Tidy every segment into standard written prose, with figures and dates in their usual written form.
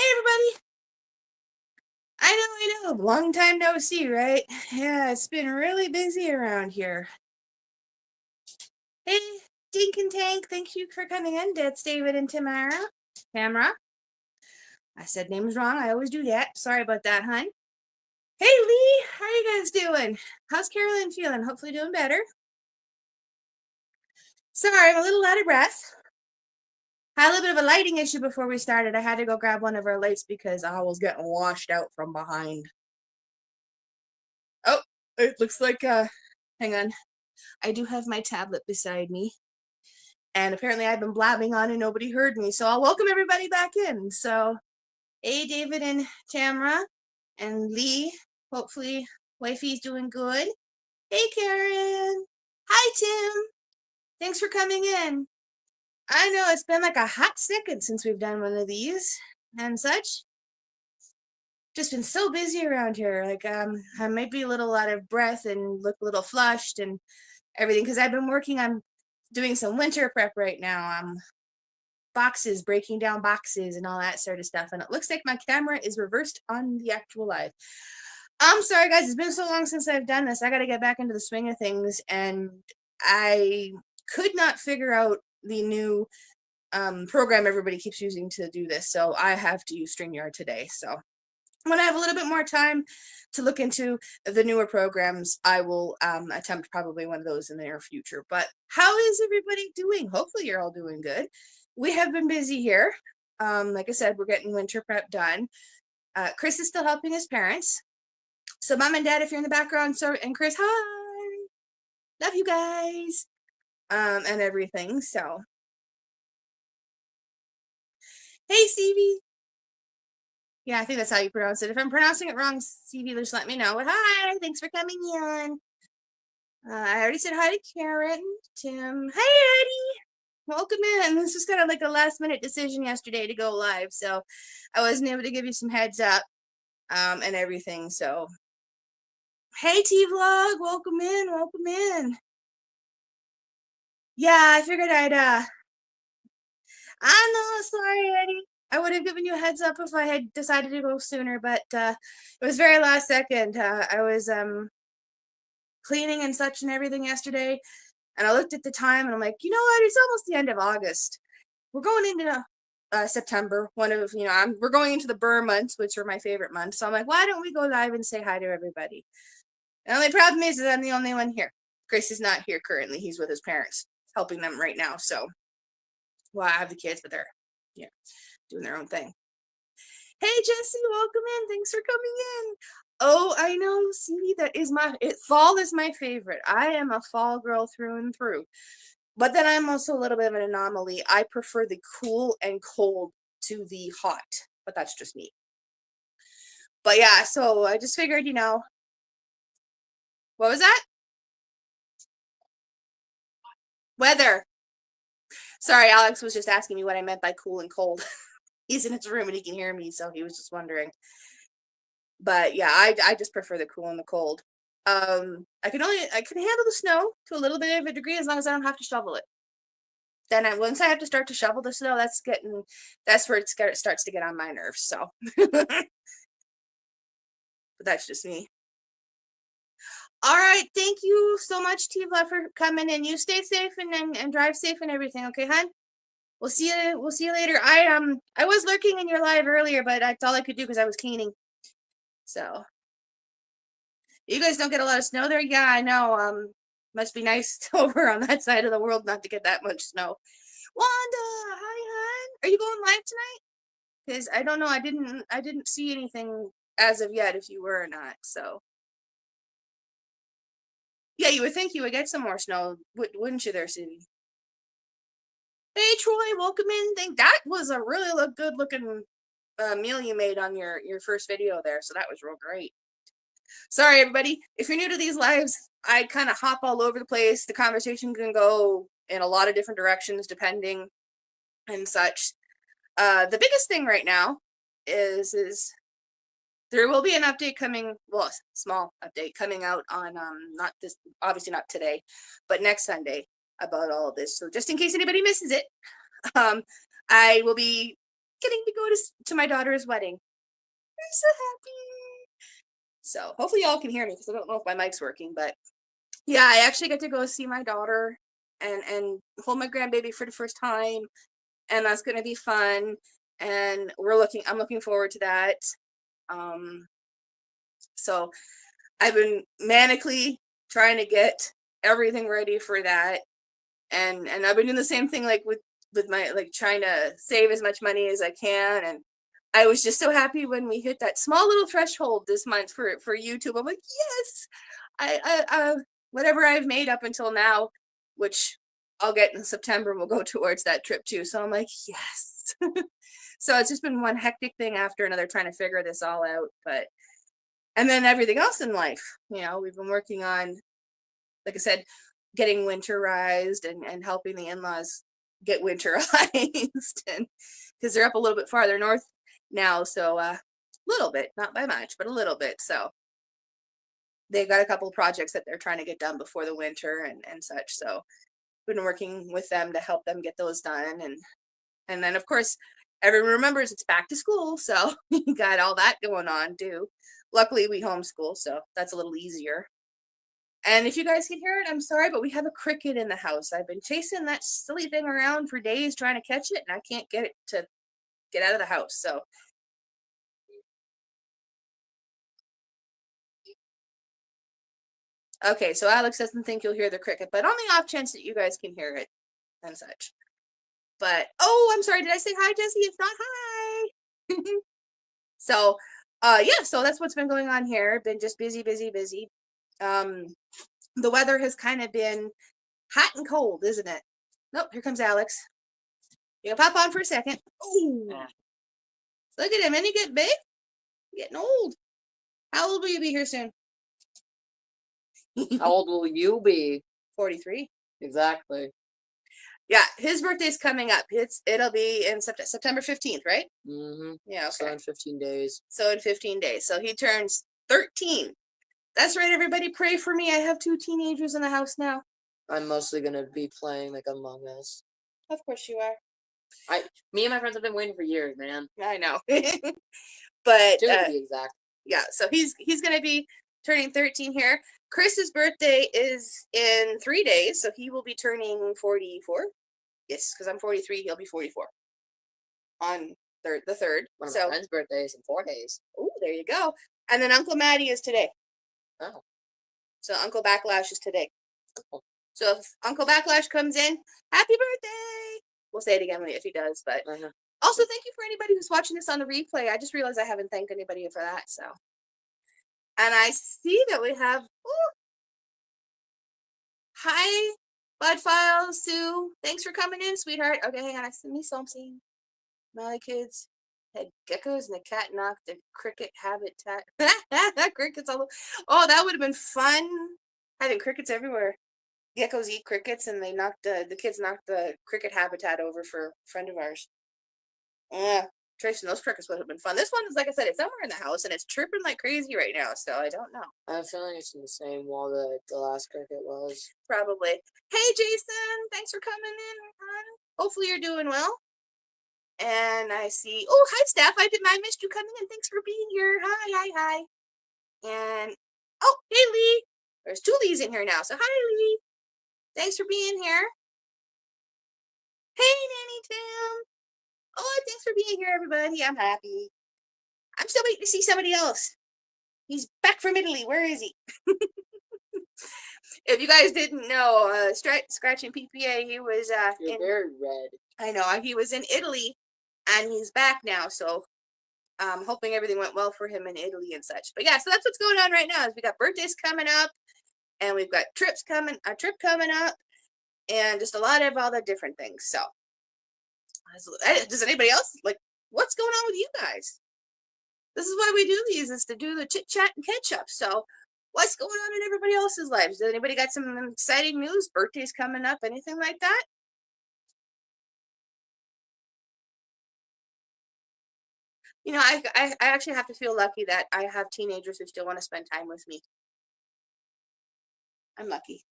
Hey everybody! I know. Long time no see, right? Yeah, it's been really busy around here. Hey, Dink and Tank, thank you for coming in. That's David and Tamara. Tamara. I said names wrong. I always do that. Sorry about that, hon. Hey Lee, how are you guys doing? How's Carolyn feeling? Hopefully doing better. Sorry, I'm a little out of breath. Had a little bit of a lighting issue before we started. I had to go grab one of our lights because I was getting washed out from behind. Oh, it looks like hang on. I do have my tablet beside me. And apparently I've been blabbing on and nobody heard me. So I'll welcome everybody back in. So, hey, David and Tamara and Lee. Hopefully wifey's doing good. Hey, Karen. Hi, Tim. Thanks for coming in. I know it's been like a hot second since we've done one of these and such. Just been so busy around here. Like, I might be a little out of breath and look a little flushed and everything because I've been working on doing some winter prep right now. Boxes, breaking down boxes and all that sort of stuff. And it looks like my camera is reversed on the actual live. I'm sorry, guys. It's been so long since I've done this. I got to get back into the swing of things. And I could not figure out the new program everybody keeps using to do this. So I have to use StreamYard today. So when I have a little bit more time to look into the newer programs, I will attempt probably one of those in the near future. But how is everybody doing? Hopefully you're all doing good. We have been busy here. Like I said, we're getting winter prep done. Chris is still helping his parents. So mom and dad, if you're in the background, so and Chris, hi. Love you guys. And everything. So hey CV. Yeah, I think that's how you pronounce it. If I'm pronouncing it wrong, CV, just let me know. But hi, thanks for coming in. I already said hi to Karen, Tim. Hi, Eddie. Welcome in. This was kind of like a last minute decision yesterday to go live, so I wasn't able to give you some heads up and everything. So, hey, T Vlog, welcome in, welcome in. Yeah, I figured I know, sorry, Eddie. I would have given you a heads up if I had decided to go sooner, but it was very last second. I was cleaning and such and everything yesterday, and I looked at the time and I'm like, you know what? It's almost the end of August. We're going into September. We're going into the Burr months, which are my favorite months. So I'm like, why don't we go live and say hi to everybody? The only problem is that I'm the only one here. Grace is not here currently. He's with his parents, helping them right now. So, well, I have the kids, but they're doing their own thing. Hey, Jesse, welcome in. Thanks for coming in. Oh, I know. See, fall is my favorite. I am a fall girl through and through. But then I'm also a little bit of an anomaly. I prefer the cool and cold to the hot, but that's just me. But yeah, so I just figured, what was that? Weather. Sorry, Alex was just asking me what I meant by cool and cold. He's in his room and he can hear me, so he was just wondering. But yeah, I just prefer the cool and the cold. I can handle the snow to a little bit of a degree as long as I don't have to shovel it. Then once I have to start to shovel the snow, that's where it starts to get on my nerves. So, but that's just me. All right, thank you so much, Tiva, for coming in. You stay safe and drive safe and everything, okay, hon? We'll see you. We'll see you later. I was lurking in your live earlier, but that's all I could do because I was cleaning. So you guys don't get a lot of snow there. Yeah, I know. Must be nice over on that side of the world not to get that much snow. Wanda, hi, hon. Are you going live tonight? Because I don't know. I didn't see anything as of yet if you were or not. So yeah, you would think you would get some more snow, wouldn't you, there, Susie? Hey, Troy, welcome in. Think that was a really good looking meal you made on your first video there. So that was real great. Sorry, everybody. If you're new to these lives, I kind of hop all over the place. The conversation can go in a lot of different directions depending and such. The biggest thing right now is there will be an update coming, well, small update coming out on not this, obviously not today, but next Sunday about all of this. So just in case anybody misses it, I will be getting to go to my daughter's wedding. I'm so happy. So hopefully y'all can hear me because I don't know if my mic's working, but yeah, I actually get to go see my daughter and hold my grandbaby for the first time, and that's gonna be fun. And I'm looking forward to that. Um, so I've been manically trying to get everything ready for that, and I've been doing the same thing like with my like trying to save as much money as I can. And I was just so happy when we hit that small little threshold this month for YouTube. I'm like, yes, I whatever I've made up until now, which I'll get in September, will go towards that trip too. So I'm like, yes. So it's just been one hectic thing after another trying to figure this all out. But and then everything else in life, we've been working on, like I said, getting winterized and helping the in-laws get winterized, and because they're up a little bit farther north now, so a little bit, not by much, but a little bit. So they've got a couple of projects that they're trying to get done before the winter and such. So we've been working with them to help them get those done. And then of course everyone remembers it's back to school, so you got all that going on too. Luckily we homeschool, so that's a little easier. And if you guys can hear it, I'm sorry, but we have a cricket in the house. I've been chasing that silly thing around for days trying to catch it, and I can't get it to get out of the house. So, okay, so Alex doesn't think you'll hear the cricket, but on the off chance that you guys can hear it and such. But, oh, I'm sorry. Did I say hi, Jesse? If not, hi. So, yeah, so that's what's been going on here. Been just busy, busy, busy. The weather has kind of been hot and cold, isn't it? Nope, here comes Alex. You can pop on for a second. Oh, look at him. And he get big? Getting old. How old will you be here soon? How old will you be? 43. Exactly. Yeah, his birthday's coming up. It'll be in September 15th, right? Mm-hmm. Yeah, okay. So in 15 days. So in 15 days. So he turns 13. That's right, everybody. Pray for me. I have 2 teenagers in the house now. I'm mostly gonna be playing like Among Us. Of course you are. Me and my friends have been waiting for years, man. I know. But 2 to be exact. yeah, so he's gonna be turning 13 here. Chris's birthday is in 3 days, so he will be turning 44. Yes, because I'm 43, he'll be 44 on the 3rd. One of my friend's birthdays in 4 days. Oh, there you go. And then Uncle Matty is today. Oh. So Uncle Backlash is today. Oh. So if Uncle Backlash comes in, happy birthday! We'll say it again if he does. But also, thank you for anybody who's watching this on the replay. I just realized I haven't thanked anybody for that. So, and I see that we have. Ooh, hi, Bud Files Sue. Thanks for coming in, sweetheart. Okay, hang on. I see me something. My kids had geckos and the cat knocked the cricket habitat. Crickets all over. Oh, that would have been fun. Having crickets everywhere. Geckos eat crickets, and the kids knocked the cricket habitat over for a friend of ours. Yeah, tracing those crickets would have been fun. This one is, like I said, it's somewhere in the house, and it's chirping like crazy right now, so I don't know. I have a feeling it's in the same wall that the last cricket was. Probably. Hey, Jason, thanks for coming in, hon. Hopefully you're doing well. And I see, oh, hi, Steph. I missed you coming in. Thanks for being here. Hi. And, oh, hey, Lee. There's 2 Lees in here now, so hi, Lee. Thanks for being here. Hey, Nanny Tim. Oh, thanks for being here, everybody. I'm happy. I'm still waiting to see somebody else. He's back from Italy. Where is he? If you guys didn't know, Scratching PPA, he was You're very red. I know, he was in Italy, and he's back now. So I'm hoping everything went well for him in Italy and such. But yeah, so that's what's going on right now. Is we got birthdays coming up, and we've got a trip coming up, and just a lot of all the different things. So does anybody else what's going on with you guys? This is why we do these, is to do the chit chat and catch up. So what's going on in everybody else's lives? Does anybody got some exciting news? Birthdays coming up, anything like that? I actually have to feel lucky that I have teenagers who still want to spend time with me. I'm lucky.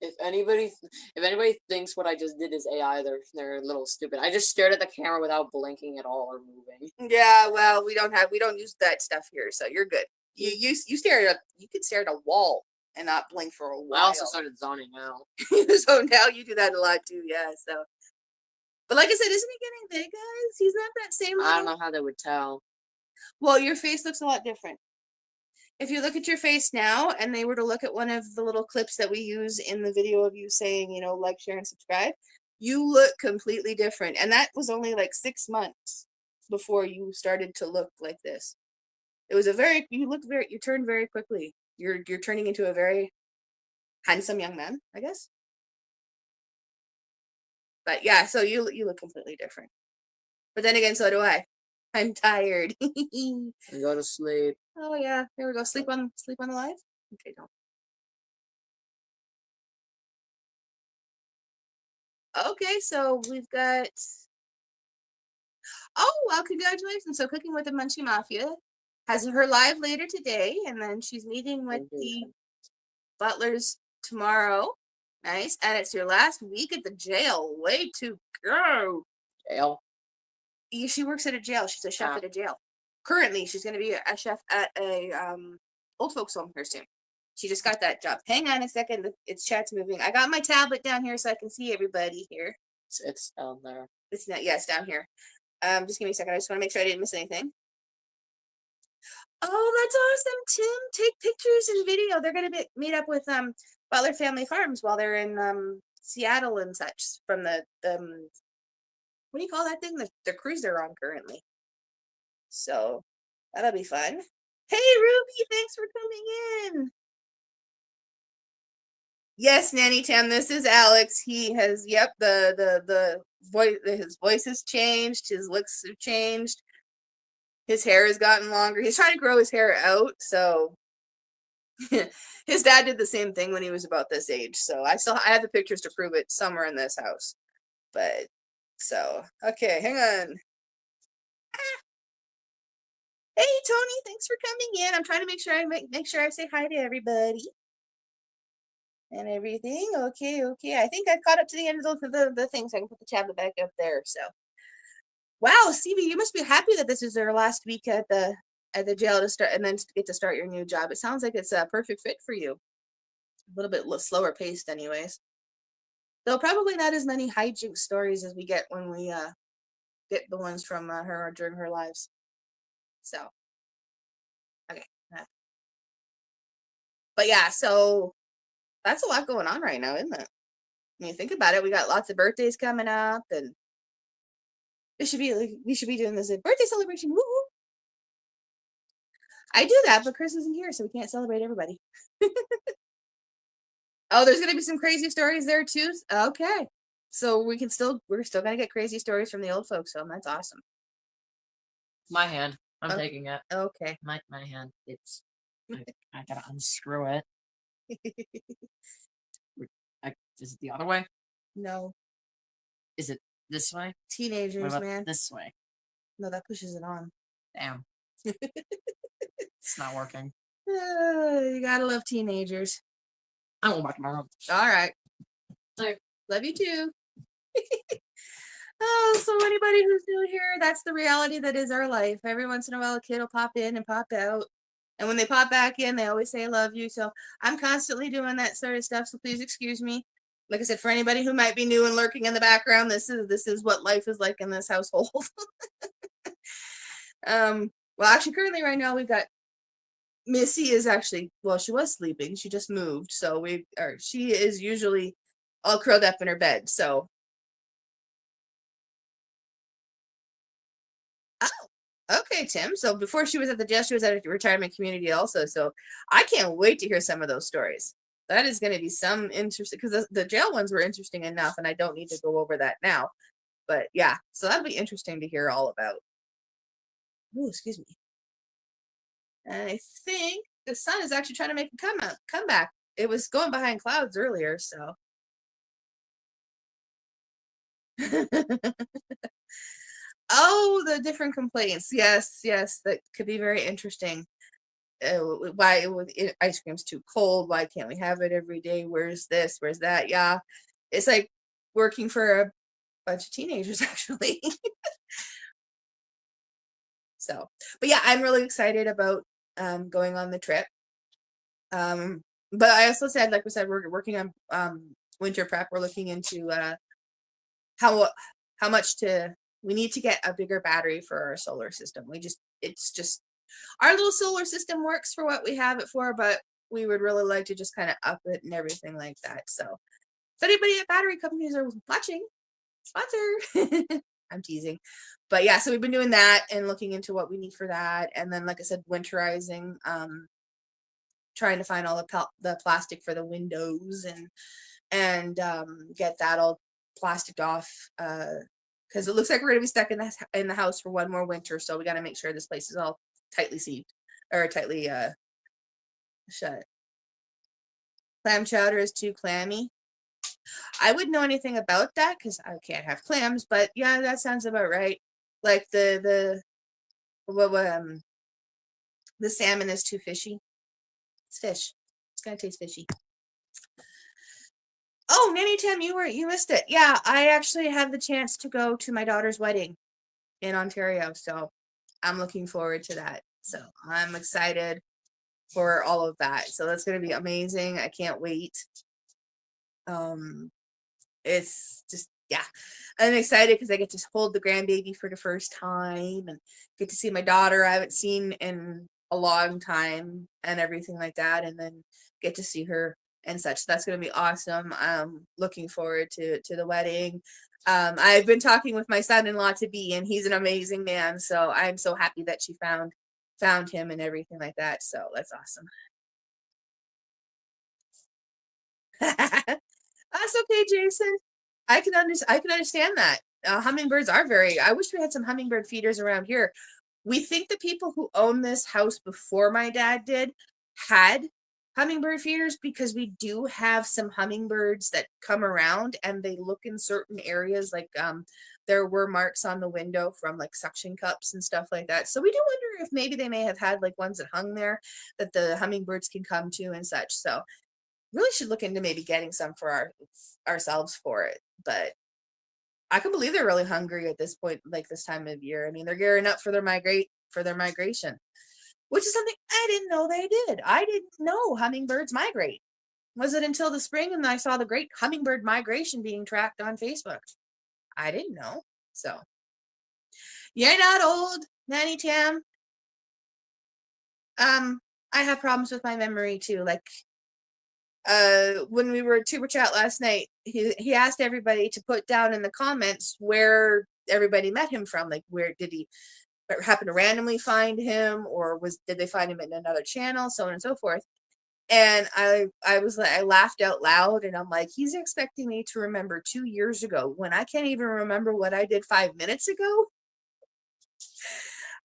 If anybody thinks what I just did is AI, they're a little stupid. I just stared at the camera without blinking at all or moving. Yeah, well, we don't use that stuff here, so you're good. You stare at you can stare at a wall and not blink for a I while. also started zoning out. So now you do that a lot too, yeah. So, but like I said, isn't he getting big, guys? He's not that same. I don't know how they would tell. Well, your face looks a lot different. If you look at your face now and they were to look at one of the little clips that we use in the video of you saying, like, share, and subscribe, you look completely different. And that was only like 6 months before you started to look like this. It was you turned very quickly. You're turning into a very handsome young man, I guess. But yeah, so you look completely different. But then again, so do I. I'm tired. Go to sleep. Oh yeah, here we go. Sleep on the live. Okay, don't. Okay, so we've got. Oh well, congratulations! So Cooking with the Munchie Mafia has her live later today, and then she's meeting with the butlers tomorrow. Nice, and it's your last week at the jail. Way to go! Jail. She works at a jail. She's a chef at a jail. Currently, she's going to be a chef at a old folks home here soon. She just got that job. Hang on a second. It's chat's moving. I got my tablet down here so I can see everybody here. It's down there. It's not. Yeah, it's down here. Just give me a second. I just want to make sure I didn't miss anything. Oh, that's awesome, Tim. Take pictures and video. They're going to meet up with Butler Family Farms while they're in Seattle and such from the what do you call that thing? The cruise they're on currently. So that'll be fun. Hey, Ruby, thanks for coming in. Yes, Nanny Tam, this is Alex. He has, yep, the voice, his voice has changed. His looks have changed. His hair has gotten longer. He's trying to grow his hair out. So his dad did the same thing when he was about this age. So I have the pictures to prove it somewhere in this house. But so, okay, hang on. Hey, Tony, thanks for coming in. I'm trying to make sure I say hi to everybody and everything. Okay. I think I caught up to the end of the thing, so I can put the tablet back up there. So, wow, Stevie, you must be happy that this is their last week at the jail to start, and then to get to start your new job. It sounds like it's a perfect fit for you. A little bit slower paced, anyways. Though probably not as many hijinks stories as we get when we get the ones from her during her lives. So, okay. But yeah, so that's a lot going on right now, isn't it? When you think about it, we got lots of birthdays coming up, and we should be doing this birthday celebration. Woo! I do that, but Chris isn't here, so we can't celebrate everybody. Oh, there's gonna be some crazy stories there too. Okay, so we're still gonna get crazy stories from the old folks home. That's awesome. My hand. I'm taking it. Okay. My hand. It's. I gotta unscrew it. Is it the other way? No. Is it this way? Teenagers, man. This way. No, that pushes it on. Damn. It's not working. You gotta love teenagers. I won't back to my room. All right. So, love you too. Oh, so anybody who's new here, that's the reality that is our life. Every once in a while, a kid will pop in and pop out. And when they pop back in, they always say, I love you. So I'm constantly doing that sort of stuff. So please excuse me. Like I said, for anybody who might be new and lurking in the background, this is what life is like in this household. Well, actually, currently right now we've got Missy is actually, well, she was sleeping. She just moved. So she is usually all curled up in her bed. So. Oh, okay, Tim. So before she was at the jail, she was at a retirement community also. So I can't wait to hear some of those stories. That is going to be some interesting, because the jail ones were interesting enough, and I don't need to go over that now. But yeah, so that'll be interesting to hear all about. Oh, excuse me. And I think the sun is actually trying to make a comeback. It was going behind clouds earlier, so. Oh, the different complaints. Yes, that could be very interesting. why ice cream's too cold. Why can't we have it every day? Where's this? Where's that? Yeah, it's like working for a bunch of teenagers actually. So, but yeah, I'm really excited about going on the trip. But I also said, like we said, we're working on winter prep. We're looking into how much we need to get a bigger battery for our solar system. It's just our little solar system works for what we have it for, but we would really like to just kind of up it and everything like that. So if anybody at battery companies are watching, sponsor. I'm teasing. But yeah, so we've been doing that and looking into what we need for that. And then, like I said, winterizing, trying to find all the plastic for the windows and get that all plastic off, because it looks like we're gonna be stuck in the house for one more winter. So we got to make sure this place is all tightly sealed or tightly shut. Clam chowder is too clammy. I wouldn't know anything about that because I can't have clams, but yeah, that sounds about right. Like the salmon is too fishy. It's fish. It's gonna taste fishy. Oh, Nanny Tim, you missed it. Yeah, I actually had the chance to go to my daughter's wedding in Ontario, so I'm looking forward to that. So I'm excited for all of that. So that's gonna be amazing. I can't wait. Um, it's just, yeah, I'm excited because I get to hold the grandbaby for the first time and get to see my daughter I haven't seen in a long time and everything like that, and then get to see her and such. So that's going to be awesome. Looking forward to the wedding. I've been talking with my son-in-law to be, and he's an amazing man, so I'm so happy that she found him and everything like that. So that's awesome. That's okay, Jason. I can understand that. Hummingbirds are very. I wish we had some hummingbird feeders around here. We think the people who owned this house before my dad did had hummingbird feeders because we do have some hummingbirds that come around and they look in certain areas like there were marks on the window from like suction cups and stuff like that. So we do wonder if maybe they may have had like ones that hung there that the hummingbirds can come to and such. So really should look into maybe getting some for ourselves for it. But I can believe they're really hungry at this point, like this time of year. I mean, they're gearing up for their migration, which is something I didn't know they did. I didn't know hummingbirds migrate. Was it until the spring and I saw the great hummingbird migration being tracked on Facebook? I didn't know. So you're not old, Nanny Tam. I have problems with my memory too. Like when we were tuber chat last night, he asked everybody to put down in the comments where everybody met him from. Like, where did he happen to randomly find him, or did they find him in another channel, so on and so forth. And I was like, I laughed out loud, and I'm like, he's expecting me to remember 2 years ago when I can't even remember what I did 5 minutes ago.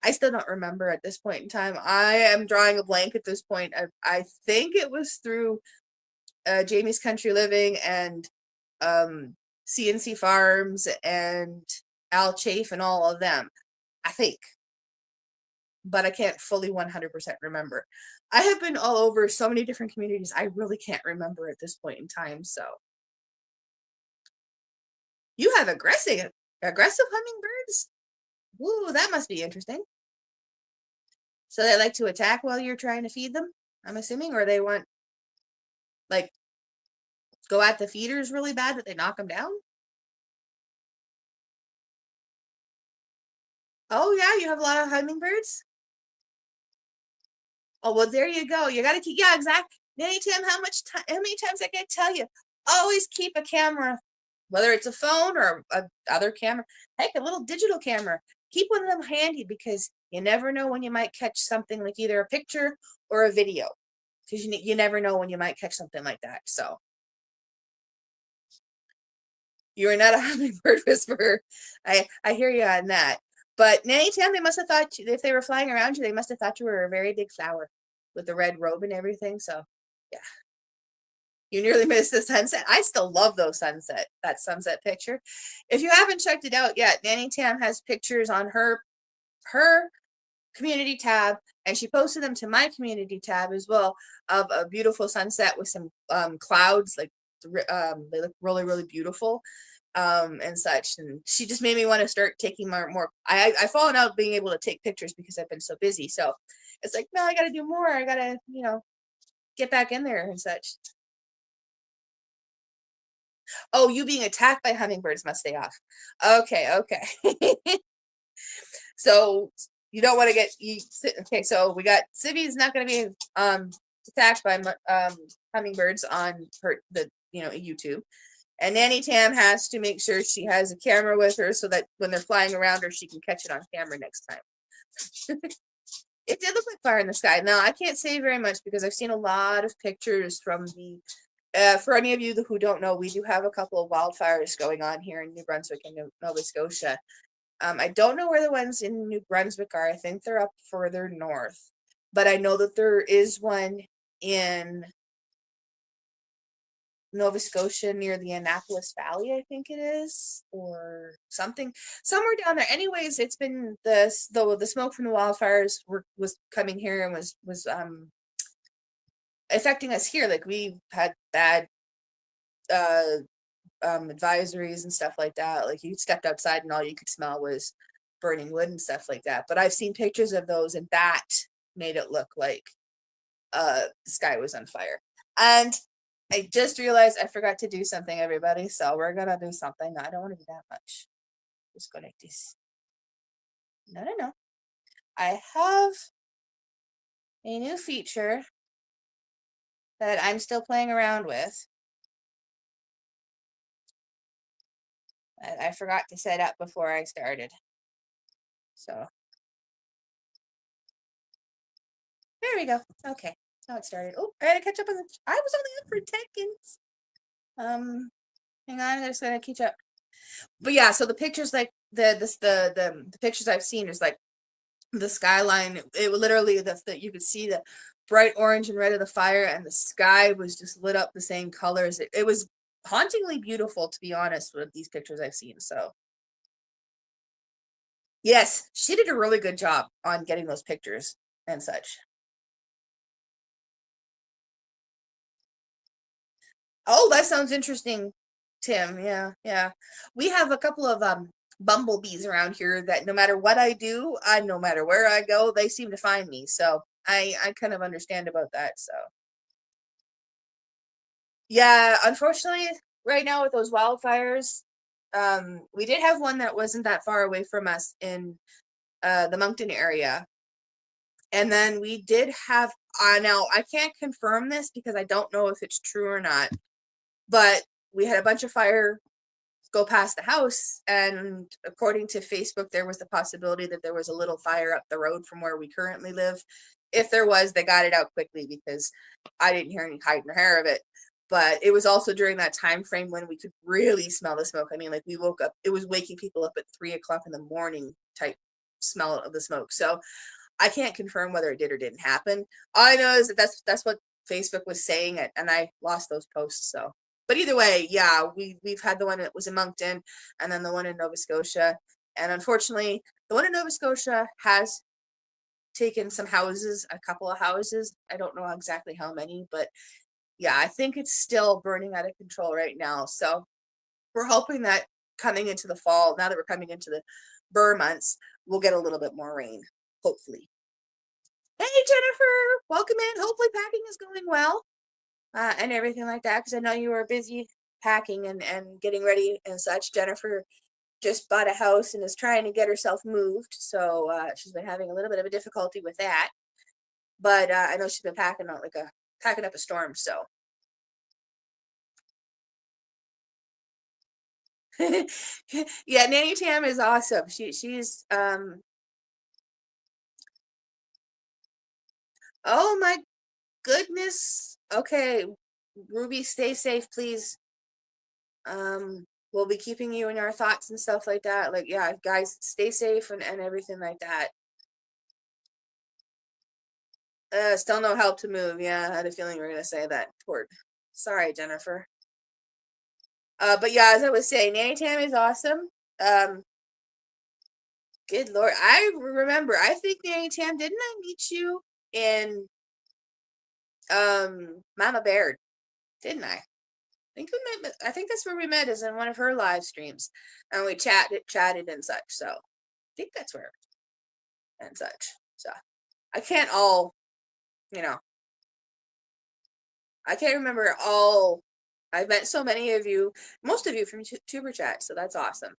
I still don't remember at this point in time. I am drawing a blank at this point. I think it was through Jamie's Country Living and CNC Farms and Al Chafe and all of them, I think. But I can't fully 100% remember. I have been all over so many different communities. I really can't remember at this point in time. So you have aggressive hummingbirds? Ooh, that must be interesting. So they like to attack while you're trying to feed them, I'm assuming, or they want like go at the feeders really bad that they knock them down? Oh yeah, you have a lot of hummingbirds? Oh, well, there you go. You got to keep, yeah, exactly. Nanny Tim, how many times I got to tell you? Always keep a camera, whether it's a phone or a other camera, heck, a little digital camera. Keep one of them handy because you never know when you might catch something like either a picture or a video. Because you never know when you might catch something like that. So you are not a hummingbird whisperer. I hear you on that. But Nanny Tam, they must have thought if they were flying around you, they must have thought you were a very big flower with the red robe and everything. So yeah, you nearly missed the sunset. I still love that sunset picture. If you haven't checked it out yet, Nanny Tam has pictures on her community tab, and she posted them to my community tab as well, of a beautiful sunset with some clouds, like they look really, really beautiful, and such. And she just made me want to start taking more. I've fallen out being able to take pictures because I've been so busy. So it's like, no, I got to do more. I got to, get back in there and such. Oh, you being attacked by hummingbirds must stay off. Okay, okay. So you don't want to get you. Okay, so we got Sibby's not going to be attacked by hummingbirds on YouTube, and Nanny Tam has to make sure she has a camera with her so that when they're flying around her, she can catch it on camera next time. It did look like fire in the sky. Now I can't say very much because I've seen a lot of pictures from the. For any of you who don't know, we do have a couple of wildfires going on here in New Brunswick and Nova Scotia. I don't know where the ones in New Brunswick are. I think they're up further north, but I know that there is one in Nova Scotia near the Annapolis Valley, I think it is, or something, somewhere down there. Anyways, it's been the smoke from the wildfires was coming here and was affecting us here. Like we had bad advisories and stuff like that. Like you stepped outside and all you could smell was burning wood and stuff like that. But I've seen pictures of those, and that made it look like the sky was on fire. And I just realized I forgot to do something, everybody. So we're gonna do something. No, I don't want to do that much. Just go like this. No. I have a new feature that I'm still playing around with. I forgot to set up before I started. So there we go. Okay. Now it started. Oh, I gotta catch up on the. I was only up for 10 seconds. Hang on, I'm just gonna catch up. But yeah, so the pictures, like the pictures I've seen is like the skyline. It literally the you could see the bright orange and red of the fire, and the sky was just lit up the same colors. It was hauntingly beautiful, to be honest, with these pictures I've seen. So yes, she did a really good job on getting those pictures and such. Oh, that sounds interesting, Tim. Yeah. We have a couple of bumblebees around here that no matter what I do, no matter where I go, they seem to find me. So I kind of understand about that. So yeah, unfortunately, right now with those wildfires, we did have one that wasn't that far away from us in the Moncton area. And then we did have now I can't confirm this because I don't know if it's true or not, but we had a bunch of fire go past the house, and according to Facebook, there was the possibility that there was a little fire up the road from where we currently live. If there was, they got it out quickly because I didn't hear any hide nor hair of it. But it was also during that time frame when we could really smell the smoke. I mean, like we woke up, it was waking people up at 3 o'clock in the morning type smell of the smoke. So I can't confirm whether it did or didn't happen. All I know is that that's what Facebook was saying, and I lost those posts. So, but either way, yeah, we've had the one that was in Moncton, and then the one in Nova Scotia, and unfortunately, the one in Nova Scotia has taken some houses, a couple of houses. I don't know exactly how many, but yeah, I think it's still burning out of control right now. So we're hoping that coming into the fall, now that we're coming into the burr months, we'll get a little bit more rain, hopefully. Hey, Jennifer, welcome in. Hopefully packing is going well, and everything like that, because I know you were busy packing and getting ready and such. Jennifer just bought a house and is trying to get herself moved, so she's been having a little bit of a difficulty with that. But I know she's been packing up a storm. So yeah, Nanny Tam is awesome. She's oh my goodness. Okay, Ruby, stay safe, please. We'll be keeping you in our thoughts and stuff like that. Like, yeah, guys, stay safe and everything like that. Still no help to move. Yeah, I had a feeling we were gonna say that. Poor, sorry, Jennifer. But yeah, as I was saying, Nanny Tam is awesome. Um, Good Lord. I remember, I think Nanny Tam, didn't I meet you in Mama Bear? Didn't I? I think that's where we met, is in one of her live streams. And we chatted and such. So I think that's where and such. So I can't all, you know, I can't remember all. I've met so many of you, most of you from Tuber Chat, so that's awesome.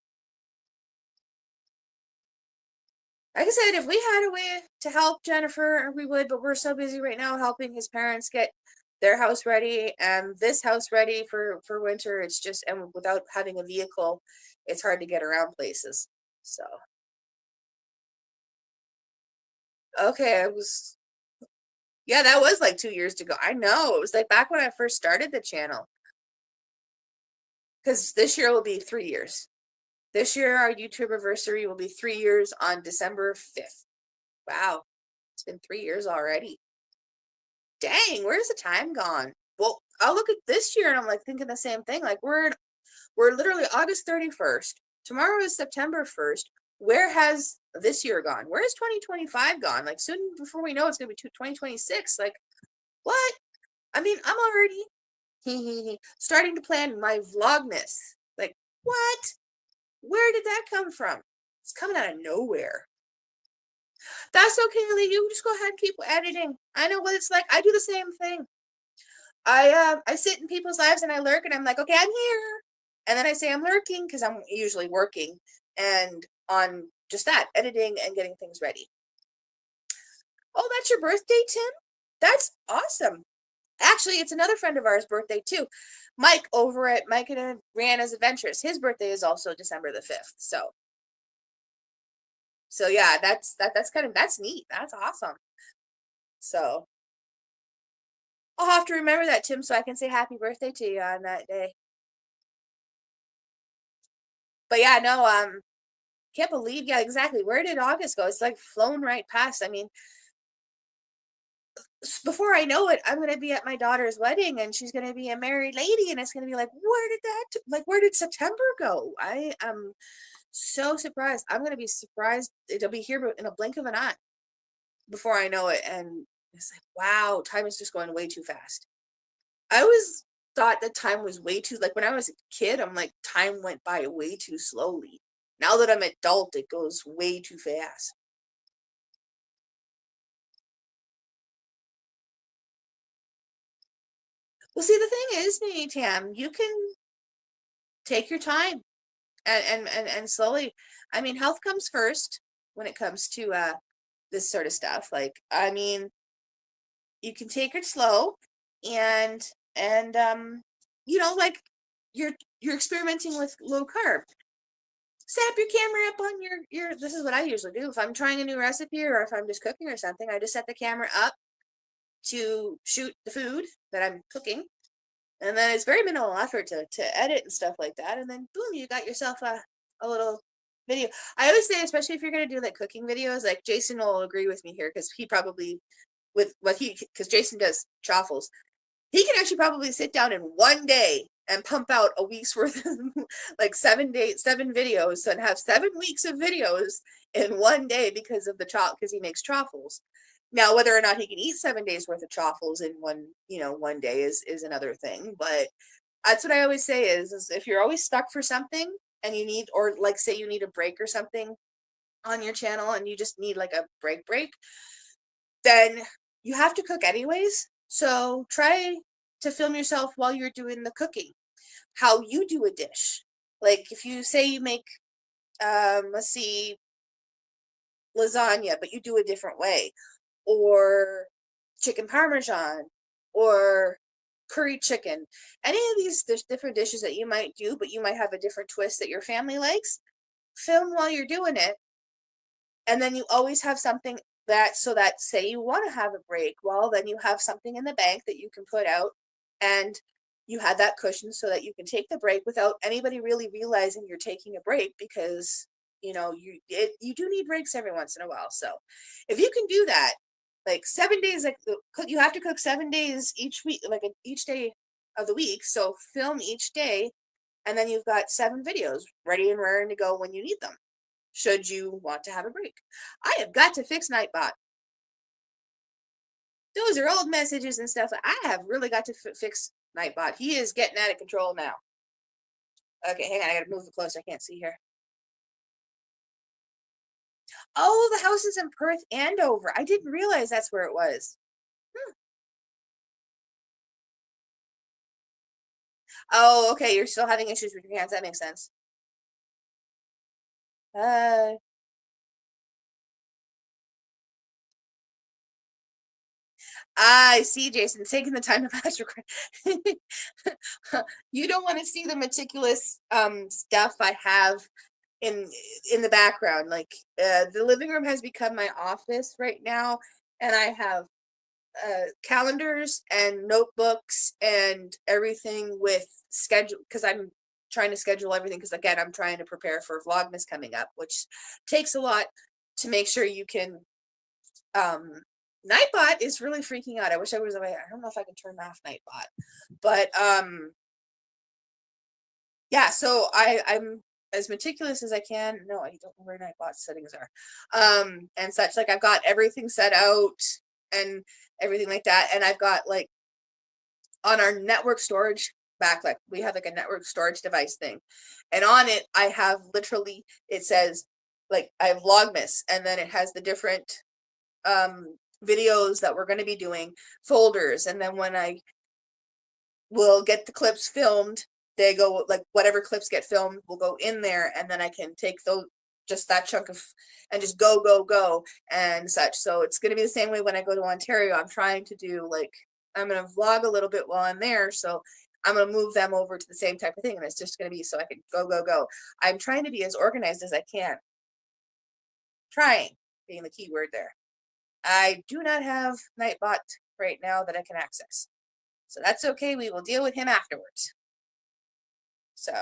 Like I said, if we had a way to help Jennifer, we would, but we're so busy right now helping his parents get their house ready and this house ready for winter. It's just, and without having a vehicle, it's hard to get around places. So okay, yeah, that was like 2 years ago. I know, it was like back when I first started the channel, because this year will be 3 years. This year, our YouTube anniversary will be 3 years on December 5th. Wow, it's been 3 years already. Dang, where's the time gone? Well, I'll look at this year and I'm like thinking the same thing. Like we're literally August 31st. Tomorrow is September 1st. Where has this year gone? Where is 2025 gone? Like soon before we know it's gonna be 2026. Like what? I mean, I'm already starting to plan my vlogmas. Like what? Where did that come from? It's coming out of nowhere. That's okay, Lee. You just go ahead and keep editing. I know what it's like. I do the same thing. I sit in people's lives and I lurk and I'm like, okay, I'm here. And then I say I'm lurking because I'm usually working and on just that, editing and getting things ready. Oh, that's your birthday, Tim? That's awesome. Actually, it's another friend of ours' birthday too. Mike over at Mike and Rihanna's Adventures. His birthday is also December the 5th. So yeah, that's neat. That's awesome. So I'll have to remember that, Tim, so I can say happy birthday to you on that day. But yeah, no, can't believe, yeah, exactly. Where did August go? It's like flown right past. I mean, before I know it, I'm gonna be at my daughter's wedding and she's gonna be a married lady, and it's gonna be like, where did September go? I am so surprised. I'm gonna be surprised. It'll be here in a blink of an eye before I know it. And it's like, wow, time is just going way too fast. I always thought that time was way too, like when I was a kid, I'm like, time went by way too slowly. Now that I'm adult, it goes way too fast. Well, see, the thing is, Nanny Tam, you can take your time and slowly. I mean, health comes first when it comes to this sort of stuff. Like, I mean, you can take it slow and like you're experimenting with low carb. Set up your camera up on your this is what I usually do. If I'm trying a new recipe or if I'm just cooking or something, I just set the camera up to shoot the food that I'm cooking. And then it's very minimal effort to edit and stuff like that. And then boom, you got yourself a little video. I always say, especially if you're gonna do like cooking videos, like Jason will agree with me here because he probably because Jason does chaffles. He can actually probably sit down in one day and pump out a week's worth of like 7 videos and have 7 weeks of videos in one day because of because he makes chaffles. Now, whether or not he can eat 7 days worth of chaffles in one day is another thing. But that's what I always say is if you're always stuck for something and you need, or like say you need a break or something on your channel and you just need like a break, then you have to cook anyways. So try to film yourself while you're doing the cooking, how you do a dish. Like if you say you make, let's see, lasagna, but you do a different way, or chicken parmesan, or curry chicken, any of these different dishes that you might do, but you might have a different twist that your family likes, film while you're doing it. And then you always have something so that say you want to have a break, well, then you have something in the bank that you can put out and you have that cushion so that you can take the break without anybody really realizing you're taking a break because you do need breaks every once in a while. So if you can do that, like 7 days, like you have to cook 7 days each week, like each day of the week. So film each day, and then you've got 7 videos ready and raring to go when you need them. should you want to have a break. I have got to fix Nightbot. Those are old messages and stuff. I have really got to fix Nightbot. He is getting out of control now. Okay, hang on. I gotta move it closer. I can't see here. Oh, the house is in Perth, Andover. I didn't realize that's where it was. Oh, okay. You're still having issues with your hands. That makes sense. Uh, I see, Jason, taking the time to master. You don't want to see the meticulous stuff I have in the background. Like the living room has become my office right now, and I have calendars and notebooks and everything with schedule, because I'm trying to schedule everything, because again I'm trying to prepare for Vlogmas coming up, which takes a lot to make sure you can Nightbot is really freaking out. I wish I was away. I don't know if I can turn off Nightbot, but yeah, so I'm as meticulous as I can. No, I don't know where Nightbot settings are. And such, like I've got everything set out and everything like that. And I've got like on our network storage backlight, we have like a network storage device thing. And on it, I have literally, it says like I have Vlogmas, and then it has the different videos that we're going to be doing, folders, and then when I will get the clips filmed, they go like whatever clips get filmed will go in there, and then I can take those, just that chunk of, and just go and such. So it's going to be the same way when I go to Ontario. I'm trying to do like, I'm going to vlog a little bit while I'm there, so I'm going to move them over to the same type of thing, and it's just going to be so I can go. I'm trying to be as organized as I can. Trying being the key word there. I do not have Nightbot right now that I can access. So that's okay. We will deal with him afterwards. So.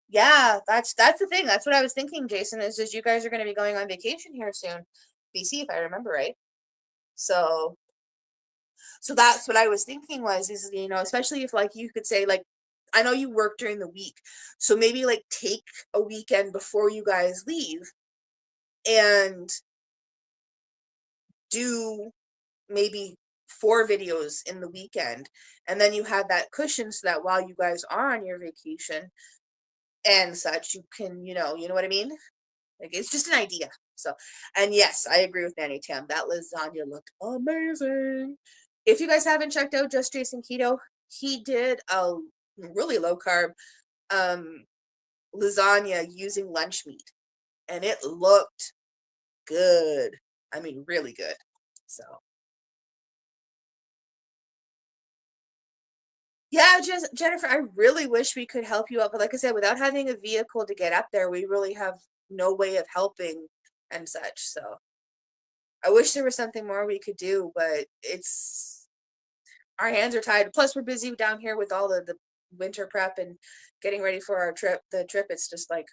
Yeah, that's the thing. That's what I was thinking, Jason, is you guys are going to be going on vacation here soon. BC, if I remember right. So that's what I was thinking is, especially if like you could say like, I know you work during the week, so maybe like take a weekend before you guys leave and do maybe 4 videos in the weekend, and then you have that cushion so that while you guys are on your vacation and such, you can, what I mean? Like, it's just an idea. So, and yes, I agree with Nanny Tam. That lasagna looked amazing. If you guys haven't checked out Just Jason Keto, he did a really low carb lasagna using lunch meat, and it looked good. I mean, really good. So, yeah, just Jennifer, I really wish we could help you out, but like I said, without having a vehicle to get up there, we really have no way of helping and such. So I wish there was something more we could do, but it's, our hands are tied. Plus, we're busy down here with all the winter prep and getting ready for our trip. The trip, it's just like,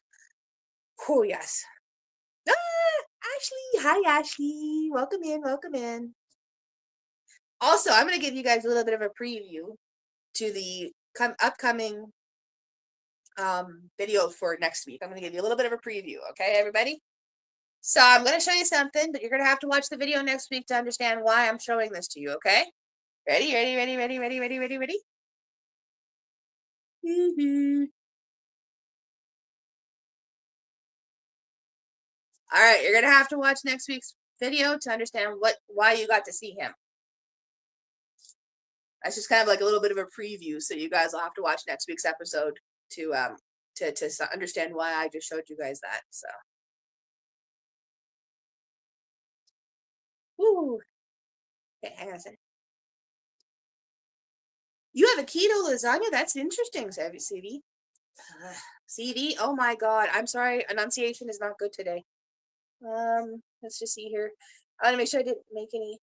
oh yes. Ah, Ashley, hi Ashley, welcome in, welcome in. Also, I'm gonna give you guys a little bit of a preview to the upcoming video for next week. I'm gonna give you a little bit of a preview, okay, everybody? So I'm gonna show you something, but you're gonna have to watch the video next week to understand why I'm showing this to you, okay? Ready? All right, you're gonna have to watch next week's video to understand why you got to see him. That's just kind of like a little bit of a preview, so you guys will have to watch next week's episode to understand why I just showed you guys that. So, woo. Okay, hang on a second. You have a keto lasagna? That's interesting, CD. CD. Oh my God. I'm sorry. Enunciation is not good today. Let's just see here. I want to make sure I didn't make any.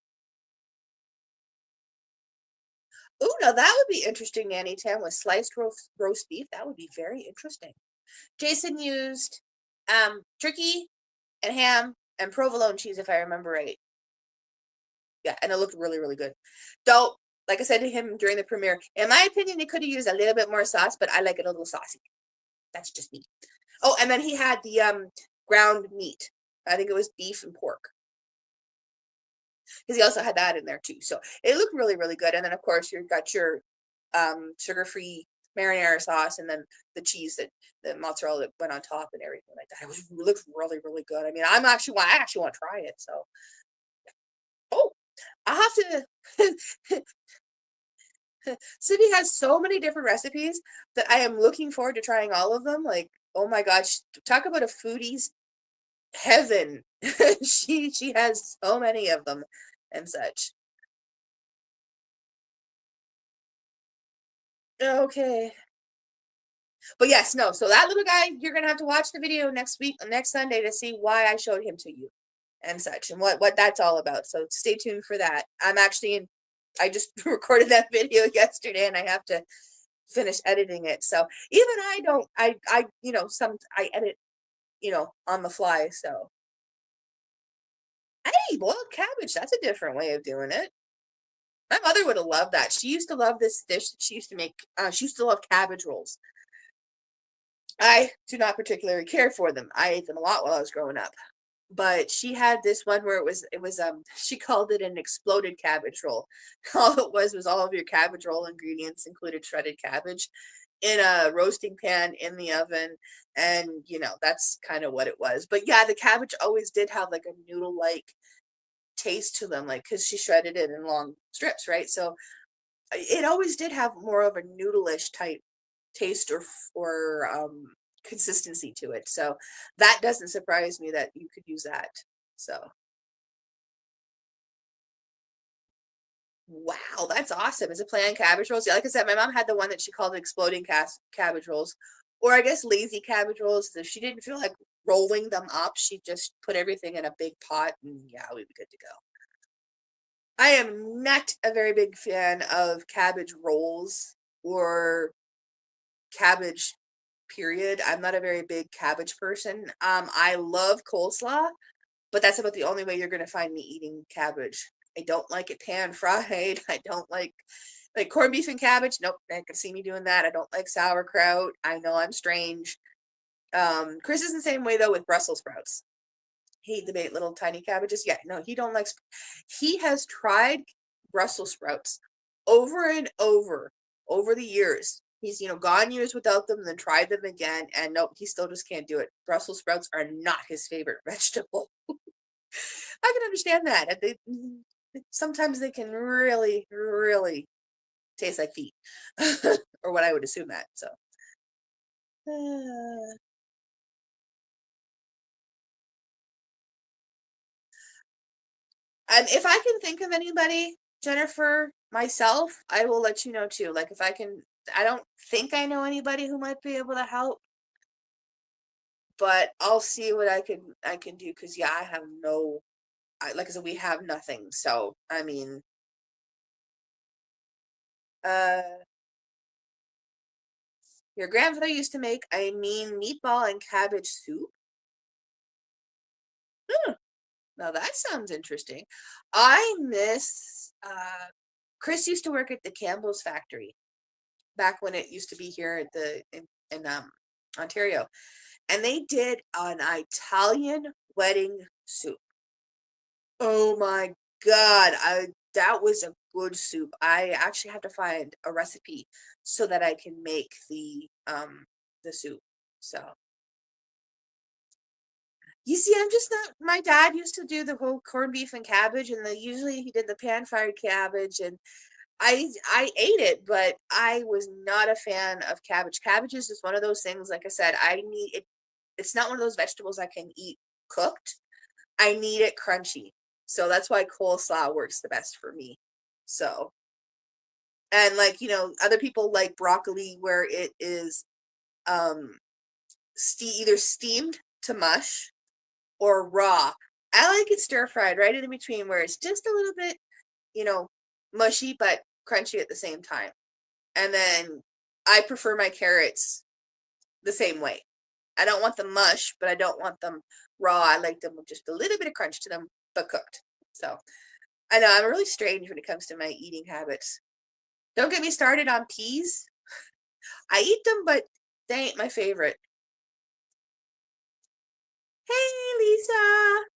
Oh, now that would be interesting, Nanny Tam, with sliced roast beef. That would be very interesting. Jason used turkey and ham and provolone cheese, if I remember right. Yeah, and it looked really, really good. Don't like I said to him during the premiere, in my opinion, they could have used a little bit more sauce, but I like it a little saucy. That's just me. Oh, and then he had the ground meat. I think it was beef and pork. Because he also had that in there too. So it looked really, really good. And then of course you've got your sugar-free marinara sauce, and then the cheese, that the mozzarella that went on top and everything like that. It looked really, really good. I mean, I actually want to try it. So oh, I have to. Cindy has so many different recipes that I am looking forward to trying all of them. Like, oh my gosh, talk about a foodie's heaven. She has so many of them and such. Okay. But yes, no. So that little guy, you're gonna have to watch the video next week, next Sunday, to see why I showed him to you and such, and what that's all about. So stay tuned for that. I'm actually in. I just recorded that video yesterday, and I have to finish editing it. So even I don't. I I edit on the fly. So hey, boiled cabbage. That's a different way of doing it. My mother would have loved that. She used to love this dish that she used to make. She used to love cabbage rolls. I do not particularly care for them. I ate them a lot while I was growing up. But she had this one where it was she called it an exploded cabbage roll. All it was all of your cabbage roll ingredients included shredded cabbage in a roasting pan in the oven, and that's kind of what it was. But yeah, the cabbage always did have like a noodle like taste to them, like because she shredded it in long strips, right? So it always did have more of a noodleish type taste or consistency to it. So that doesn't surprise me that you could use that. So wow, that's awesome. Is it plain cabbage rolls? Yeah, like I said, my mom had the one that she called exploding cabbage rolls, or I guess lazy cabbage rolls. If she didn't feel like rolling them up, she just put everything in a big pot, and yeah, we'd be good to go. I am not a very big fan of cabbage rolls or cabbage period. I'm not a very big cabbage person. I love coleslaw, but that's about the only way you're gonna find me eating cabbage. I don't like it pan fried. I don't like corned beef and cabbage. Nope, I can see me doing that. I don't like sauerkraut. I know I'm strange. Chris is the same way though with Brussels sprouts. He debate little tiny cabbages. Yeah, no, he don't like. He has tried Brussels sprouts over and over the years. He's gone years without them, and then tried them again, and nope, he still just can't do it. Brussels sprouts are not his favorite vegetable. I can understand that. Sometimes they can really, really taste like feet, or what I would assume that. So, and if I can think of anybody, Jennifer, myself, I will let you know too. Like if I can, I don't think I know anybody who might be able to help, but I'll see what I can do because yeah, I have no, like I said, we have nothing. So I mean, uh, your grandfather used to make a mean meatball and cabbage soup. Hmm, now that sounds interesting. I miss. Chris used to work at the Campbell's factory back when it used to be here at in Ontario, and they did an Italian wedding soup. Oh my God, I that was a good soup. I actually have to find a recipe so that I can make the soup. So you see, I'm just not. My dad used to do the whole corned beef and cabbage, and usually he did the pan fried cabbage, and I ate it, but I was not a fan of cabbage. Cabbage is just one of those things. Like I said, I need it. It's not one of those vegetables I can eat cooked. I need it crunchy. So that's why coleslaw works the best for me. So, and like, other people like broccoli where it is um either steamed to mush or raw. I like it stir fried right in between where it's just a little bit, you know, mushy but crunchy at the same time. And then I prefer my carrots the same way. I don't want them mush, but I don't want them raw. I like them with just a little bit of crunch to them, but cooked. So I know I'm really strange when it comes to my eating habits. Don't get me started on peas. I eat them, but they ain't my favorite. Hey, Lisa.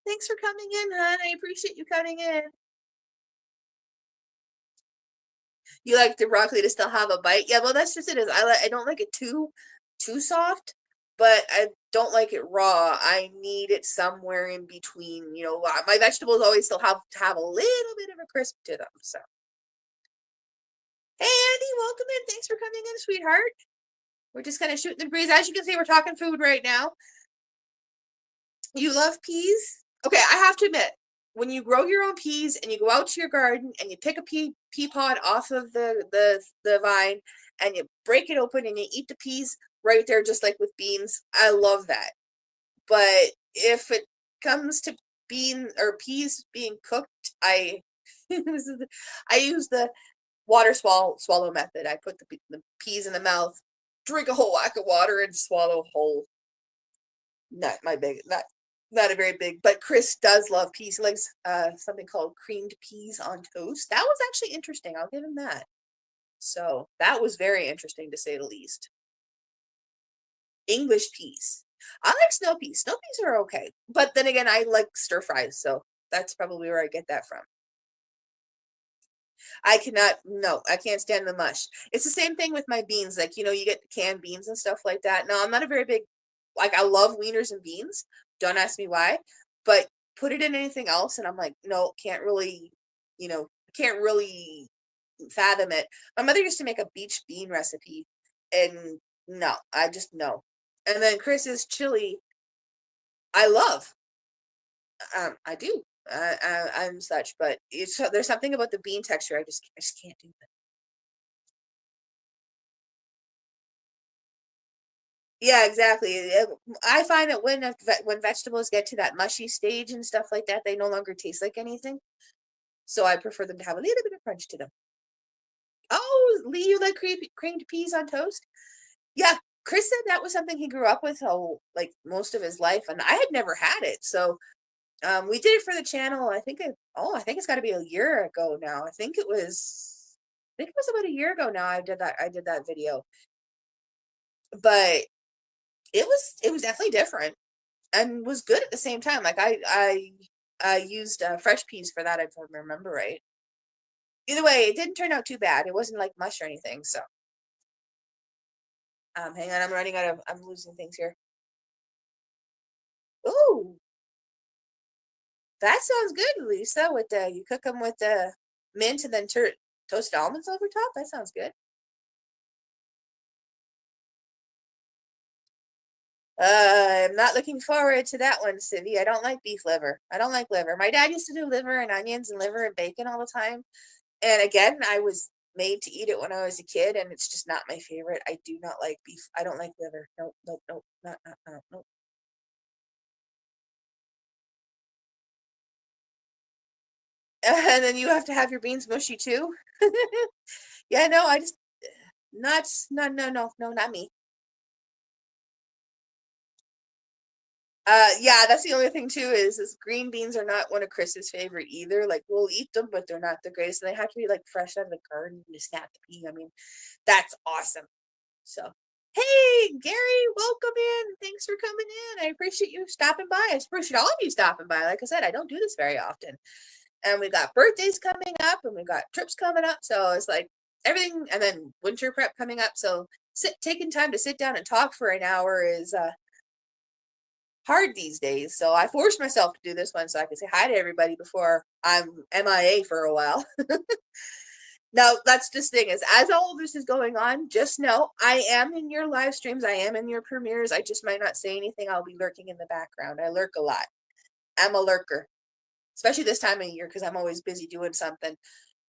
Thanks for coming in, hon. I appreciate you coming in. You like the broccoli to still have a bite? Yeah, well, that's just it. I don't like it too soft, but I don't like it raw. I need it somewhere in between. You know, my vegetables always still have to have a little bit of a crisp to them. So, hey, Andy, welcome in. Thanks for coming in, sweetheart. We're just kind of shooting the breeze. As you can see, we're talking food right now. You love peas? Okay, I have to admit, when you grow your own peas and you go out to your garden and you pick a pea pod off of the vine and you break it open and you eat the peas right there, just like with beans, I love that. But if it comes to peas being cooked, I I use the water swallow method. I put the peas in the mouth, drink a whole whack of water, and swallow whole. Not a very big, but Chris does love peas. He likes something called creamed peas on toast. That was actually interesting. I'll give him that. So that was very interesting to say the least. English peas. I like snow peas. Snow peas are okay, but then again, I like stir fries, so that's probably where I get that from. I cannot, no, I can't stand the mush. It's the same thing with my beans. Like, you know, you get the canned beans and stuff like that. No, I'm not a very big, like, I love wieners and beans. Don't ask me why, but put it in anything else. And I'm like, no, can't really, can't really fathom it. My mother used to make a beach bean recipe, and no, I just no. And then Chris's chili, I love. I do. I'm such, but there's something about the bean texture. I just can't do it. Yeah, exactly. I find that when vegetables get to that mushy stage and stuff like that, they no longer taste like anything. So I prefer them to have a little bit of crunch to them. Oh, Lee, you like creamed peas on toast? Yeah, Chris said that was something he grew up with, like most of his life, and I had never had it. So we did it for the channel. I think it's got to be a year ago now. I think it was about a year ago now. I did that video, but it was definitely different and was good at the same time. Like I used fresh peas for that, if I remember right. Either way, it didn't turn out too bad. It wasn't like mush or anything. So hang on, I'm losing things here. Ooh, that sounds good, Lisa. With the you cook them with the mint and then toasted almonds over top. That sounds good. I'm not looking forward to that one, Civvy. I don't like beef liver. I don't like liver. My dad used to do liver and onions and liver and bacon all the time. And again, I was made to eat it when I was a kid, and it's just not my favorite. I do not like beef. I don't like liver. Nope, nope, nope, not, nope. And then you have to have your beans mushy too. Yeah, no, I just not no no no no not me. Yeah, that's the only thing too is green beans are not one of Chris's favorite either. Like we'll eat them, but they're not the greatest. And they have to be like fresh out of the garden to snap the pea. I mean, that's awesome. So, hey, Gary, welcome in. Thanks for coming in. I appreciate you stopping by. I appreciate all of you stopping by. Like I said, I don't do this very often. And we got birthdays coming up and we got trips coming up. So it's like everything, and then winter prep coming up. So taking time to sit down and talk for an hour is hard these days. So I forced myself to do this one so I could say hi to everybody before I'm MIA for a while. Now, that's just thing is, as all of this is going on, just know I am in your live streams. I am in your premieres. I just might not say anything. I'll be lurking in the background. I lurk a lot. I'm a lurker, especially this time of year because I'm always busy doing something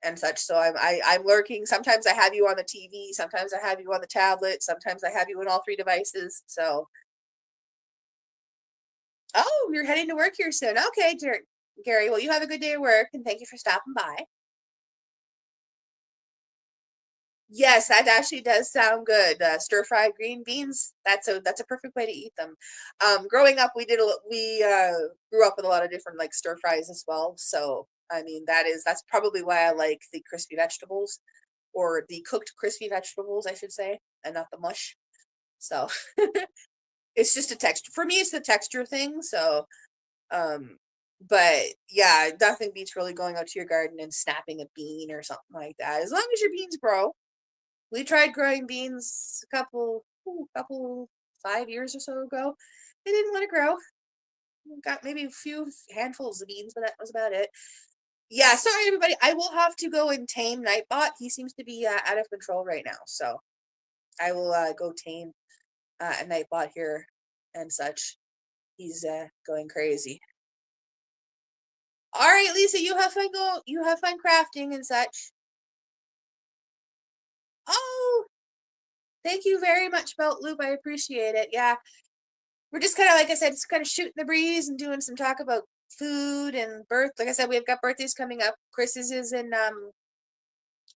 and such. So I'm lurking. Sometimes I have you on the TV. Sometimes I have you on the tablet. Sometimes I have you on all three devices. So, oh, you're heading to work here soon. Okay, Gary. Well, you have a good day at work, and thank you for stopping by. Yes, that actually does sound good. Stir-fried green beans, that's a perfect way to eat them. Growing up, we grew up with a lot of different like stir fries as well. So, I mean, that's probably why I like the crispy vegetables. or the cooked crispy vegetables, I should say, and not the mush. So it's just a texture. For me, it's the texture thing. So, but yeah, nothing beats really going out to your garden and snapping a bean or something like that. As long as your beans grow. We tried growing beans a couple 5 years or so ago. They didn't want to grow. Got maybe a few handfuls of beans, but that was about it. Yeah, sorry everybody. I will have to go and tame Nightbot. He seems to be out of control right now, so I will go tame a Nightbot here and such. He's going crazy. All right, Lisa, you have fun. You have fun crafting and such. Oh, thank you very much, Belt Loop. I appreciate it. Yeah, we're just kind of, like I said, just kind of shooting the breeze and doing some talk about food and birth. Like I said, we've got birthdays coming up. Chris's is in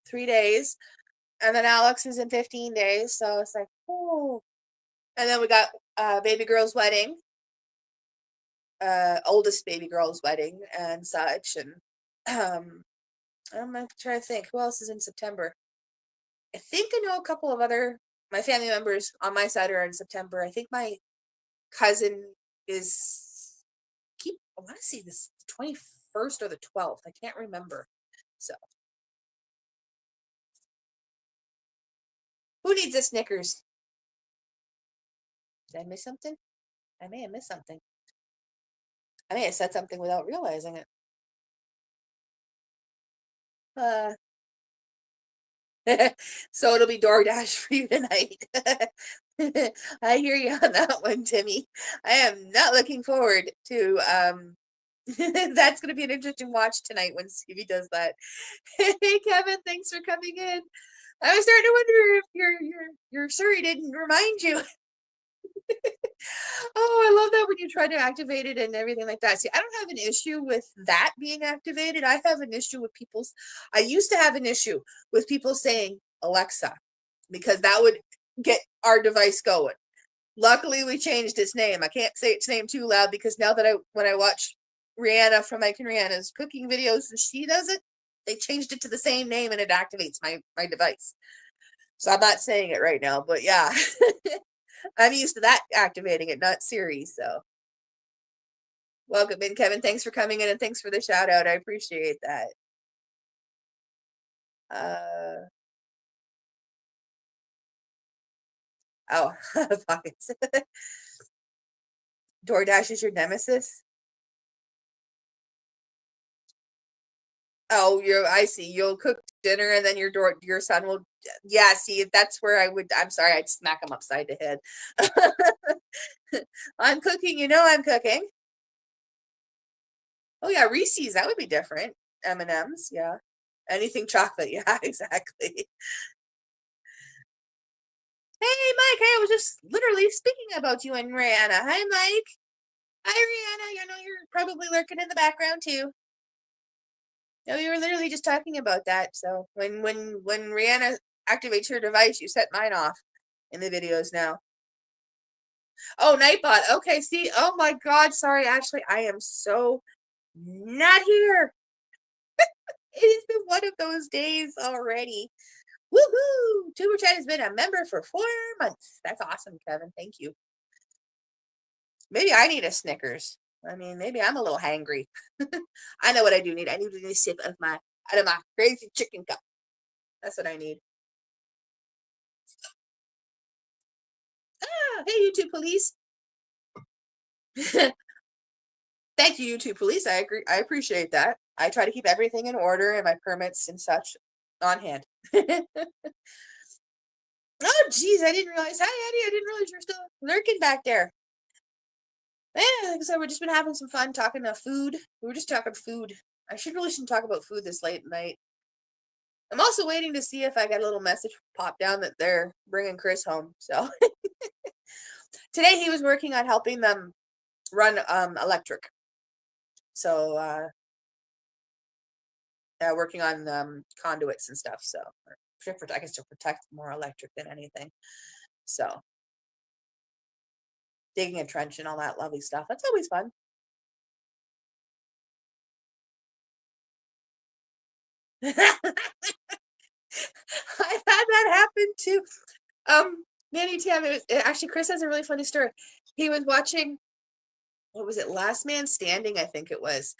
3 days, and then Alex is in 15 days. So it's like, oh, and then we got baby girl's wedding, oldest baby girl's wedding and such, and I'm gonna try to think who else is in September. I think I know a couple of other my family members on my side are in September. I think my cousin is I want to say this 21st or the 12th. I can't remember. So who needs a Snickers? Did I miss something? I may have missed something. I may have said something without realizing it. So it'll be DoorDash for you tonight. I hear you on that one, Timmy. I am not looking forward to that's gonna be an interesting watch tonight when Stevie does that. Hey Kevin, thanks for coming in. I was starting to wonder if your Siri didn't remind you. Oh, I love that when you try to activate it and everything like that. See, I don't have an issue with that being activated. I have an issue with I used to have an issue with people saying Alexa, because that would get our device going. Luckily, we changed its name. I can't say its name too loud because now that when I watch Rihanna from Mike and Rihanna's cooking videos and she does it, they changed it to the same name and it activates my device. So I'm not saying it right now, but yeah. I'm used to that activating it, not Siri. So welcome in, Kevin. Thanks for coming in and thanks for the shout out. I appreciate that. Oh, pockets. DoorDash is your nemesis. Oh, I see. You'll cook dinner and then your son will. Yeah, see, that's where I'm sorry, I'd smack him upside the head. I'm cooking, I'm cooking. Oh yeah, Reese's, that would be different. M&M's, yeah. Anything chocolate, yeah, exactly. Hey, Mike, I was just literally speaking about you and Rihanna. Hi, Mike. Hi, Rihanna. I know you're probably lurking in the background too. No, you were literally just talking about that. So when Rihanna activates her device, you set mine off in the videos now. Oh, Nightbot. Okay, see. Oh my God. Sorry, Ashley. I am so not here. It has been one of those days already. Woohoo! Tuber Chat has been a member for 4 months. That's awesome, Kevin. Thank you. Maybe I need a Snickers. I mean, maybe I'm a little hangry. I know what I do need. I need a sip out of my crazy chicken cup. That's what I need. Ah, hey, YouTube police. Thank you, YouTube police. I agree. I appreciate that. I try to keep everything in order and my permits and such on hand. Oh, geez, I didn't realize. Hi, Eddie. I didn't realize you're still lurking back there. Yeah, like I said, we've just been having some fun talking food. We were just talking food. I shouldn't talk about food this late at night. I'm also waiting to see if I got a little message pop down that they're bringing Chris home. So today he was working on helping them run electric. So working on conduits and stuff. So I guess to protect more electric than anything. So digging a trench and all that lovely stuff. That's always fun. I've had that happen too. Nanny Tam, actually, Chris has a really funny story. He was watching, what was it, Last Man Standing, I think it was.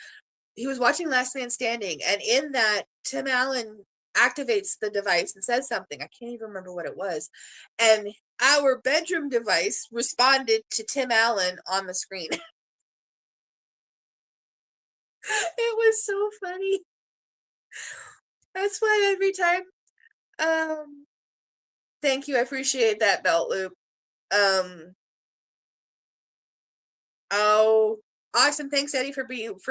He was watching Last Man Standing, and in that, Tim Allen activates the device and says something. I can't even remember what it was. And our bedroom device responded to Tim Allen on the screen. It was so funny. That's why every time, um, thank you, I appreciate that belt loop. Oh, awesome. Thanks, Eddie, for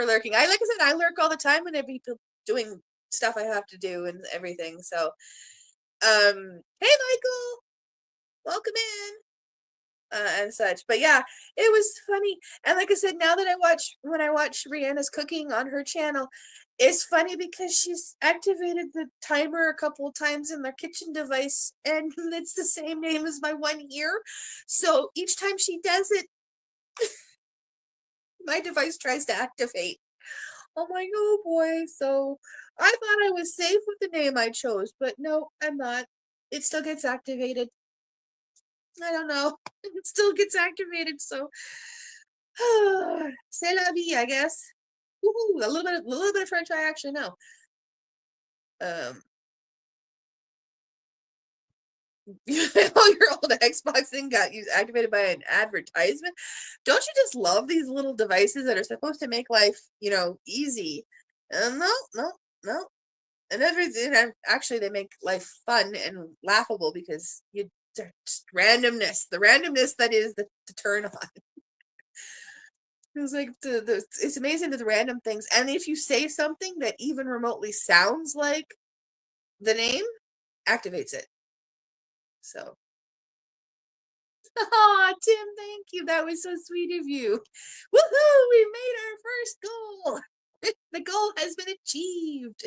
lurking. Like I said, I lurk all the time whenever people doing stuff I have to do and everything. So, hey Michael, welcome in. And such. But yeah, it was funny. And like I said, now that when I watch Rihanna's cooking on her channel, it's funny because she's activated the timer a couple of times in their kitchen device, and it's the same name as my one here. So each time she does it, my device tries to activate. I'm like, oh boy. So I thought I was safe with the name I chose, but no, I'm not. It still gets activated. I don't know. It still gets activated, so c'est la vie, I guess. Woohoo, a little bit of French I actually know. Um, your old Xbox thing got you activated by an advertisement. Don't you just love these little devices that are supposed to make life, easy? No, no, no. And everything, and actually, they make life fun and laughable because just randomness, the randomness that is the turn on. It was like it's amazing that the random things, and if you say something that even remotely sounds like the name, activates it. So, oh, Tim, thank you. That was so sweet of you. Woohoo! We made our first goal. The goal has been achieved.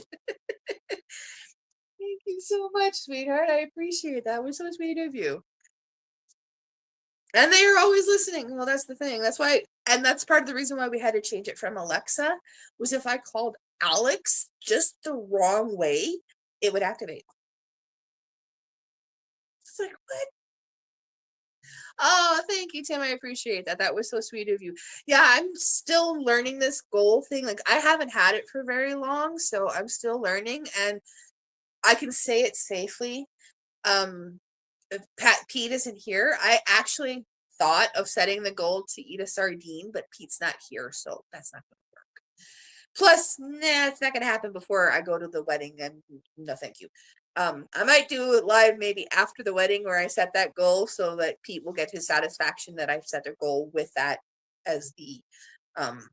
Thank you so much, sweetheart. I appreciate that. That was so sweet of you. And they are always listening. Well, that's the thing. That's why, and that's part of the reason why we had to change it from Alexa, was if I called Alex just the wrong way, it would activate. It's like, what? Oh, thank you, Tim. I appreciate that. That was so sweet of you. Yeah, I'm still learning this goal thing. Like, I haven't had it for very long, so I'm still learning, and I can say it safely. If Pete isn't here, I actually thought of setting the goal to eat a sardine, but Pete's not here, so that's not gonna work. Plus, nah, it's not gonna happen before I go to the wedding, and no, thank you. I might do it live maybe after the wedding where I set that goal so that Pete will get his satisfaction that I've set a goal with that as the um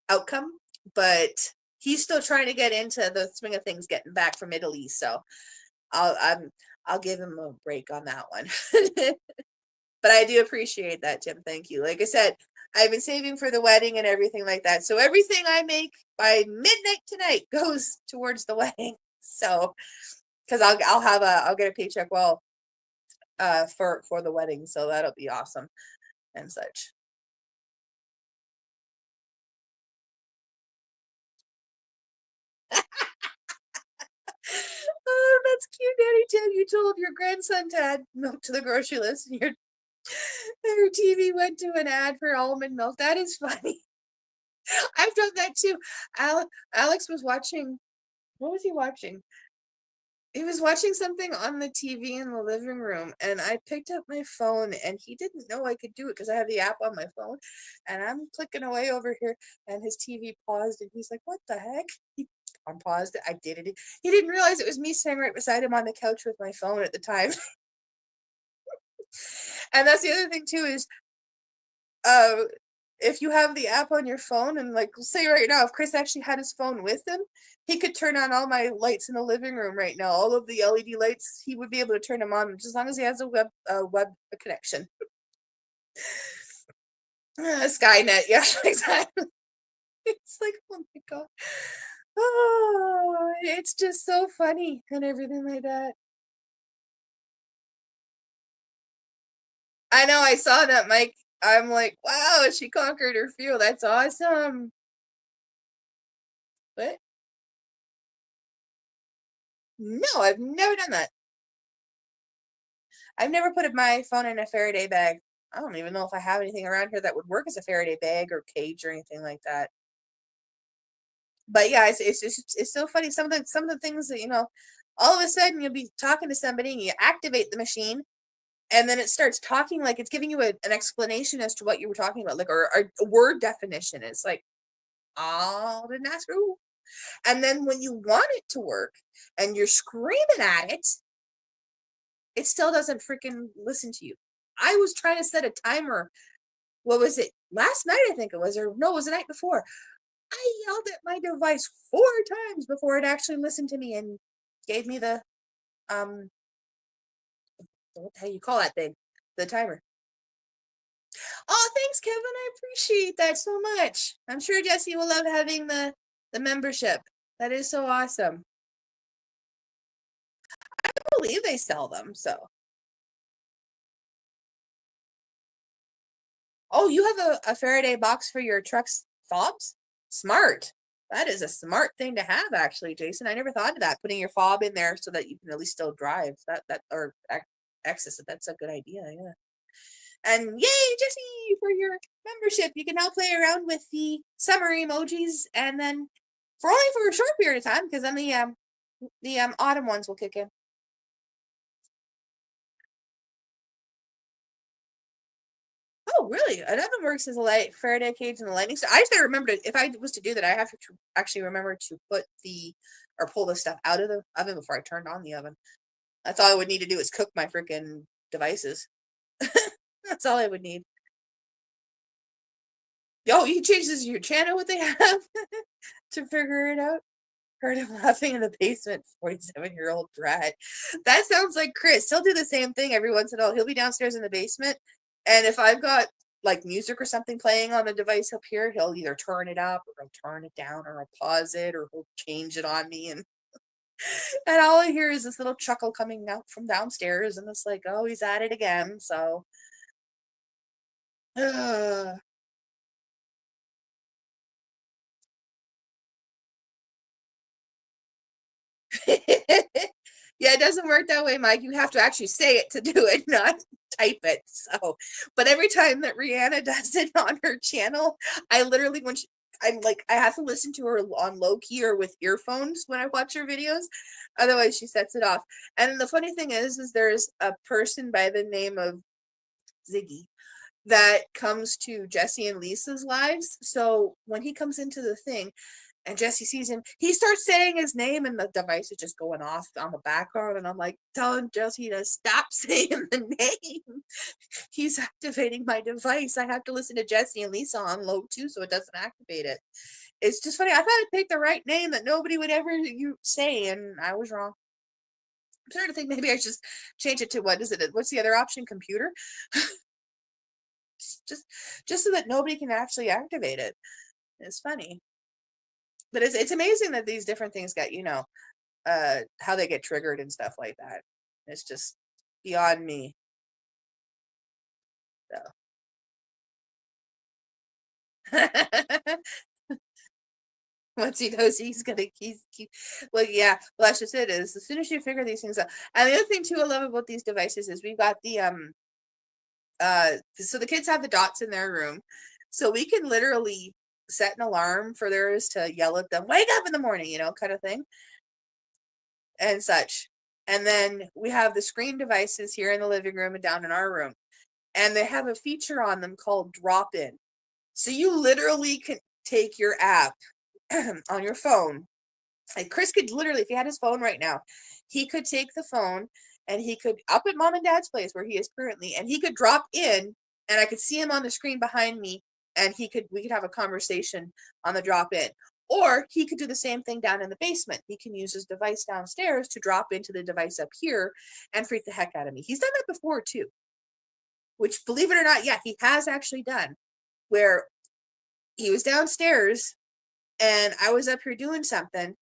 outcome. But he's still trying to get into the swing of things getting back from Italy, so I'll I'm I'll give him a break on that one. But I do appreciate that, Tim. Thank you. Like I said, I've been saving for the wedding and everything like that. So everything I make by midnight tonight goes towards the wedding. So because I'll get a paycheck for the wedding. So that'll be awesome and such. Oh, that's cute, Daddy Tim. You told your grandson to add milk to the grocery list, and your TV went to an ad for almond milk. That is funny. I've done that too. Alex was watching. What was he watching? He was watching something on the TV in the living room, and I picked up my phone, and he didn't know I could do it because I have the app on my phone, and I'm clicking away over here, and his TV paused, and he's like, "What the heck?" He unpaused it. I did it. He didn't realize it was me sitting right beside him on the couch with my phone at the time. And that's the other thing too is uh if you have the app on your phone, and like say right now, if Chris actually had his phone with him, he could turn on all my lights in the living room right now. All of the LED lights, he would be able to turn them on just as long as he has a web connection. Skynet, yeah, exactly. It's like, oh my god. Oh, it's just so funny and everything like that. I know, I saw that, Mike. I'm like, wow, she conquered her fear. That's awesome. What? No, I've never done that. I've never put my phone in a Faraday bag. I don't even know if I have anything around here that would work as a Faraday bag or cage or anything like that. But yeah, it's so funny. Some of the things that all of a sudden you'll be talking to somebody and you activate the machine, and then it starts talking like it's giving you an explanation as to what you were talking about, like or a word definition. It's like, oh, didn't ask who. And then when you want it to work and you're screaming at it, it still doesn't freaking listen to you. I was trying to set a timer. What was it? Last night, I think it was, or no, it was the night before. I yelled at my device 4 times before it actually listened to me and gave me the um what the hell you call that thing? The timer. Oh, thanks, Kevin. I appreciate that so much. I'm sure Jesse will love having the membership. That is so awesome. I believe they sell them, so. Oh, you have a Faraday box for your truck's fobs? Smart. That is a smart thing to have, actually, Jason. I never thought of that. Putting your fob in there so that you can at least still drive. That or access it. That's a good idea. Yeah. And yay, Jesse, for your membership! You can now play around with the summer emojis, and then for a short period of time, because then the autumn ones will kick in. Oh, really? Another works as a light Faraday cage and a lightning star. I just remember if I was to do that, I have to actually remember to put the or pull the stuff out of the oven before I turned on the oven. That's all I would need to do is cook my freaking devices. That's all I would need. Yo, you can change this your channel what they have to figure it out. Heard him laughing in the basement, 47-year-old Brad. That sounds like Chris. He'll do the same thing every once in a while. He'll be downstairs in the basement, and if I've got like music or something playing on the device up here, he'll either turn it up or he'll turn it down or he'll pause it or he'll change it on me, and all I hear is this little chuckle coming out from downstairs, and it's like, oh, he's at it again. So yeah, it doesn't work that way, Mike. You have to actually say it to do it, not type it. So, but every time that Rihanna does it on her channel, I literally I'm like I have to listen to her on low key or with earphones when I watch her videos. Otherwise, she sets it off. And the funny thing is there's a person by the name of Ziggy that comes to Jesse and Lisa's lives. So when he comes into the thing, and Jesse sees him, he starts saying his name, and the device is just going off on the background. And I'm like, telling Jesse to stop saying the name. He's activating my device. I have to listen to Jesse and Lisa on low too, so it doesn't activate it. It's just funny. I thought I picked the right name that nobody would ever say, and I was wrong. I'm starting to think maybe I should change it to what is it? What's the other option? Computer? just just so that nobody can actually activate it. It's funny. But it's amazing that these different things get, how they get triggered and stuff like that. It's just beyond me. So once he knows he's gonna keep well, yeah, well that's just it is as soon as you figure these things out. And the other thing too I love about these devices is we've got the so the kids have the dots in their room. So we can literally set an alarm for theirs to yell at them, wake up in the morning, kind of thing. And such. And then we have the screen devices here in the living room and down in our room. And they have a feature on them called drop in. So you literally can take your app on your phone. Like Chris could literally, if he had his phone right now, he could take the phone and he could up at mom and dad's place where he is currently, and he could drop in and I could see him on the screen behind me, and we could have a conversation on the drop in. Or he could do the same thing down in the basement. He can use his device downstairs to drop into the device up here and freak the heck out of me. He's done that before too, which, believe it or not, yeah, he has actually done, where he was downstairs and I was up here doing something,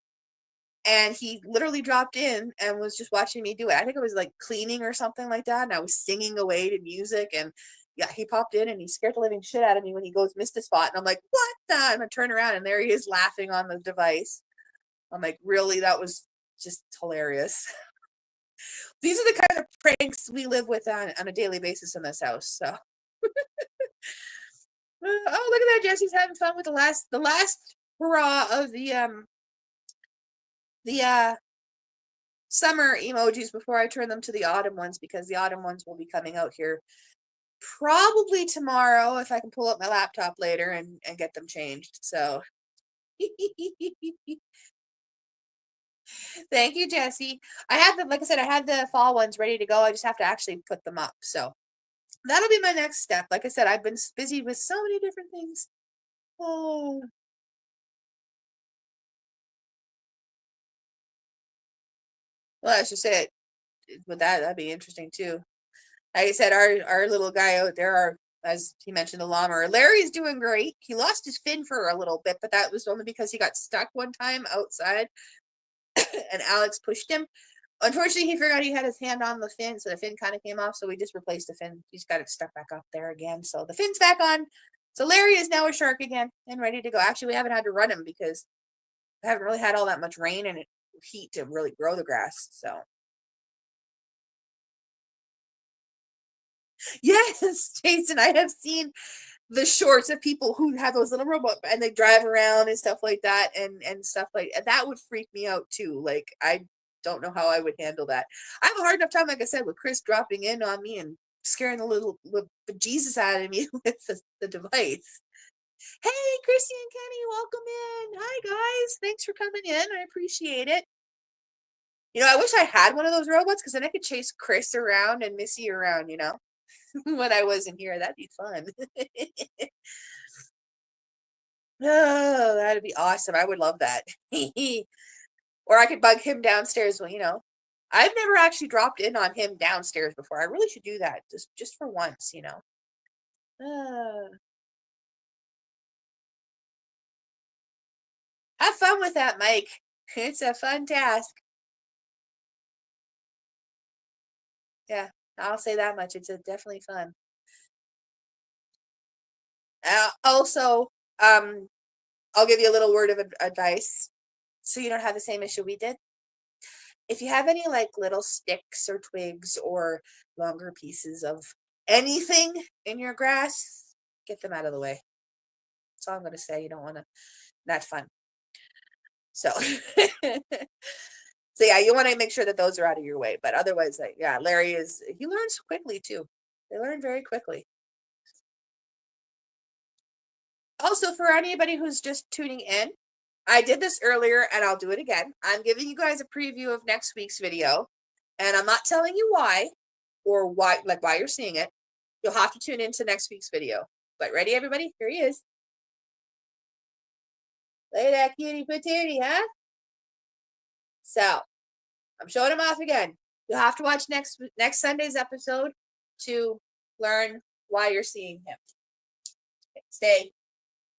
and he literally dropped in and was just watching me do it. I think it was like cleaning or something like that, and I was singing away to music, and yeah, he popped in and he scared the living shit out of me when he goes missed a spot, and I'm like, what the? And I turn around and there he is laughing on the device. I'm like, really? That was just hilarious. These are the kind of pranks we live with on a daily basis in this house. So, oh, look at that! Jesse's having fun with the last hurrah of the summer emojis before I turn them to the autumn ones, because the autumn ones will be coming out here probably tomorrow if I can pull up my laptop later and get them changed. So thank you, Jesse. I had like I said, I had the fall ones ready to go. I just have to actually put them up. So that'll be my next step. Like I said, I've been busy with so many different things. Oh, well, I should say it. With that'd be interesting too. Like I said, our little guy out there, as he mentioned, the llama. Larry's doing great. He lost his fin for a little bit, but that was only because he got stuck one time outside, and Alex pushed him. Unfortunately, he forgot he had his hand on the fin, so the fin kind of came off. So we just replaced the fin. He's got it stuck back up there again. So the fin's back on. So Larry is now a shark again and ready to go. Actually, we haven't had to run him because I haven't really had all that much rain and heat to really grow the grass. So yes, Jason, I have seen the shorts of people who have those little robots and they drive around and stuff like that, and stuff like that would freak me out too. Like, I don't know how I would handle that. I have a hard enough time, like I said, with Chris dropping in on me and scaring the Jesus out of me with the device. Hey, Chrissy and Kenny, welcome in. Hi guys, thanks for coming in. I appreciate it. I wish I had one of those robots because then I could chase Chris around and Missy around, when I wasn't here. That'd be fun. Oh, that'd be awesome. I would love that. Or I could bug him downstairs. Well, I've never actually dropped in on him downstairs before. I really should do that just for once. Uh, have fun with that, Mike. It's a fun task. Yeah, I'll say that much. It's definitely fun. Also, I'll give you a little word of advice so you don't have the same issue we did. If you have any like little sticks or twigs or longer pieces of anything in your grass, get them out of the way. That's all I'm going to say. You don't want to, not fun. So, so yeah, you want to make sure that those are out of your way. But otherwise, yeah, he learns quickly too. They learn very quickly. Also, for anybody who's just tuning in, I did this earlier and I'll do it again. I'm giving you guys a preview of next week's video, and I'm not telling you why or why you're seeing it. You'll have to tune into next week's video. But ready, everybody? Here he is. Look at that cutie patootie, huh? So I'm showing him off again. You'll have to watch next Sunday's episode to learn why you're seeing him. Stay.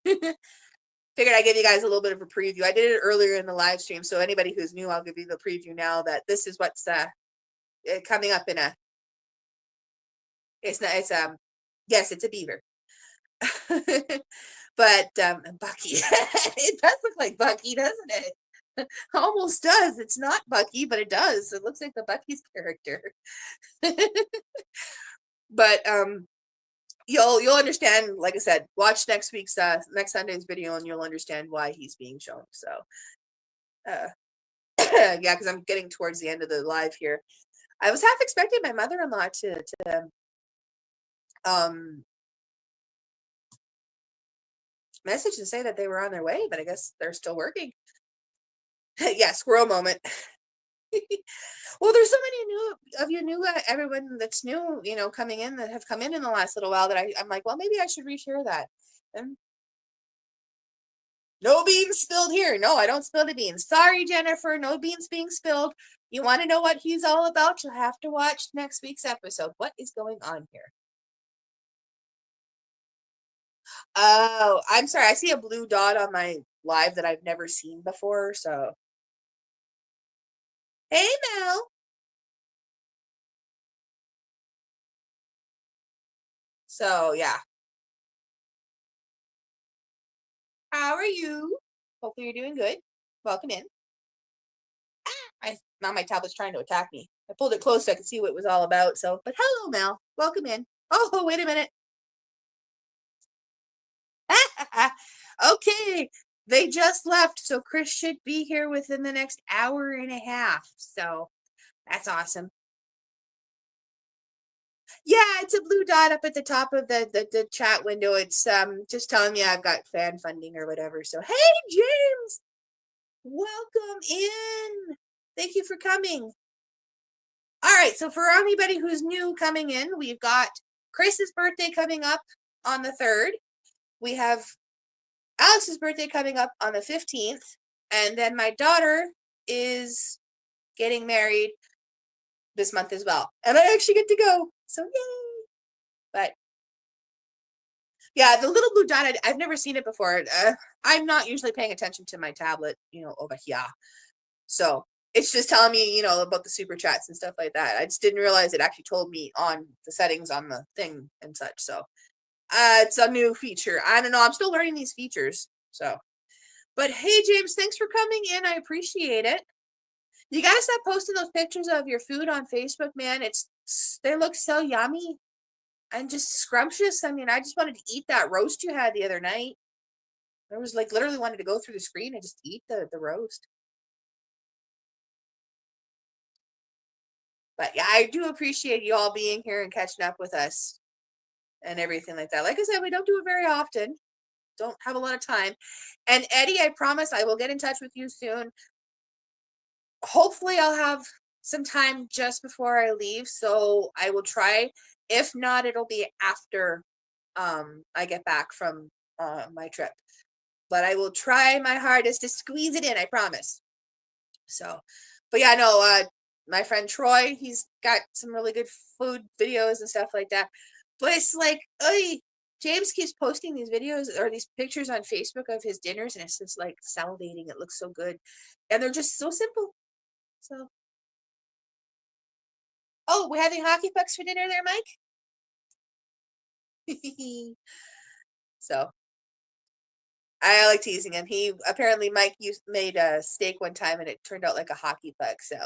Figured I'd give you guys a little bit of a preview. I did it earlier in the live stream, so anybody who's new, I'll give you the preview now that this is what's coming up in a. It's not. Yes, it's a beaver. But Bucky, it does look like Bucky, doesn't it? Almost does. It's not Bucky, but it does. It looks like the Bucky's character. But you'll understand. Like I said, watch next Sunday's video, and you'll understand why he's being shown. So, yeah, because I'm getting towards the end of the live here. I was half expecting my mother-in-law to message to say that they were on their way, but I guess they're still working. Yeah, squirrel moment. Well, there's so many everyone that's new, coming in that have come in the last little while that I'm like, well, maybe I should reshare that. And no beans spilled here. No, I don't spill the beans. Sorry, Jennifer, no beans being spilled. You want to know what he's all about? You'll have to watch next week's episode. What is going on here? Oh, I'm sorry. I see a blue dot on my live that I've never seen before. So, hey, Mel. So, yeah. How are you? Hopefully you're doing good. Welcome in. I Now my tablet's trying to attack me. I pulled it close so I could see what it was all about. So, but hello, Mel. Welcome in. Oh, wait a minute. Okay. They just left, so Chris should be here within the next hour and a half. So that's awesome. Yeah, it's a blue dot up at the top of the chat window. It's just telling me I've got fan funding or whatever. So hey, James, welcome in. Thank you for coming. All right, so for anybody who's new coming in, we've got Chris's birthday coming up on the 3rd. We have Alex's birthday coming up on the 15th, and then my daughter is getting married this month as well, and I actually get to go. So yay! But yeah, the little blue dot, I've never seen it before. I'm not usually paying attention to my tablet, over here. So it's just telling me, about the super chats and stuff like that. I just didn't realize it actually told me on the settings on the thing and such. So it's a new feature. I don't know. I'm still learning these features. So, but hey, James, thanks for coming in. I appreciate it. You gotta stop posting those pictures of your food on Facebook, man. They look so yummy and just scrumptious. I mean, I just wanted to eat that roast you had the other night. I was like literally wanted to go through the screen and just eat the roast. But yeah, I do appreciate you all being here and catching up with us and everything like that. Like I said, we don't do it very often. Don't have a lot of time. And Eddie, I promise I will get in touch with you soon. Hopefully I'll have some time just before I leave, so I will try. If not, it'll be after I get back from my trip. But I will try my hardest to squeeze it in, I promise. So, but yeah, no, my friend Troy, he's got some really good food videos and stuff like that. But it's like, James keeps posting these videos or these pictures on Facebook of his dinners, and it's just like salivating. It looks so good. And they're just so simple. So, oh, we're having hockey pucks for dinner there, Mike? So, I like teasing him. Mike made a steak one time and it turned out like a hockey puck. So,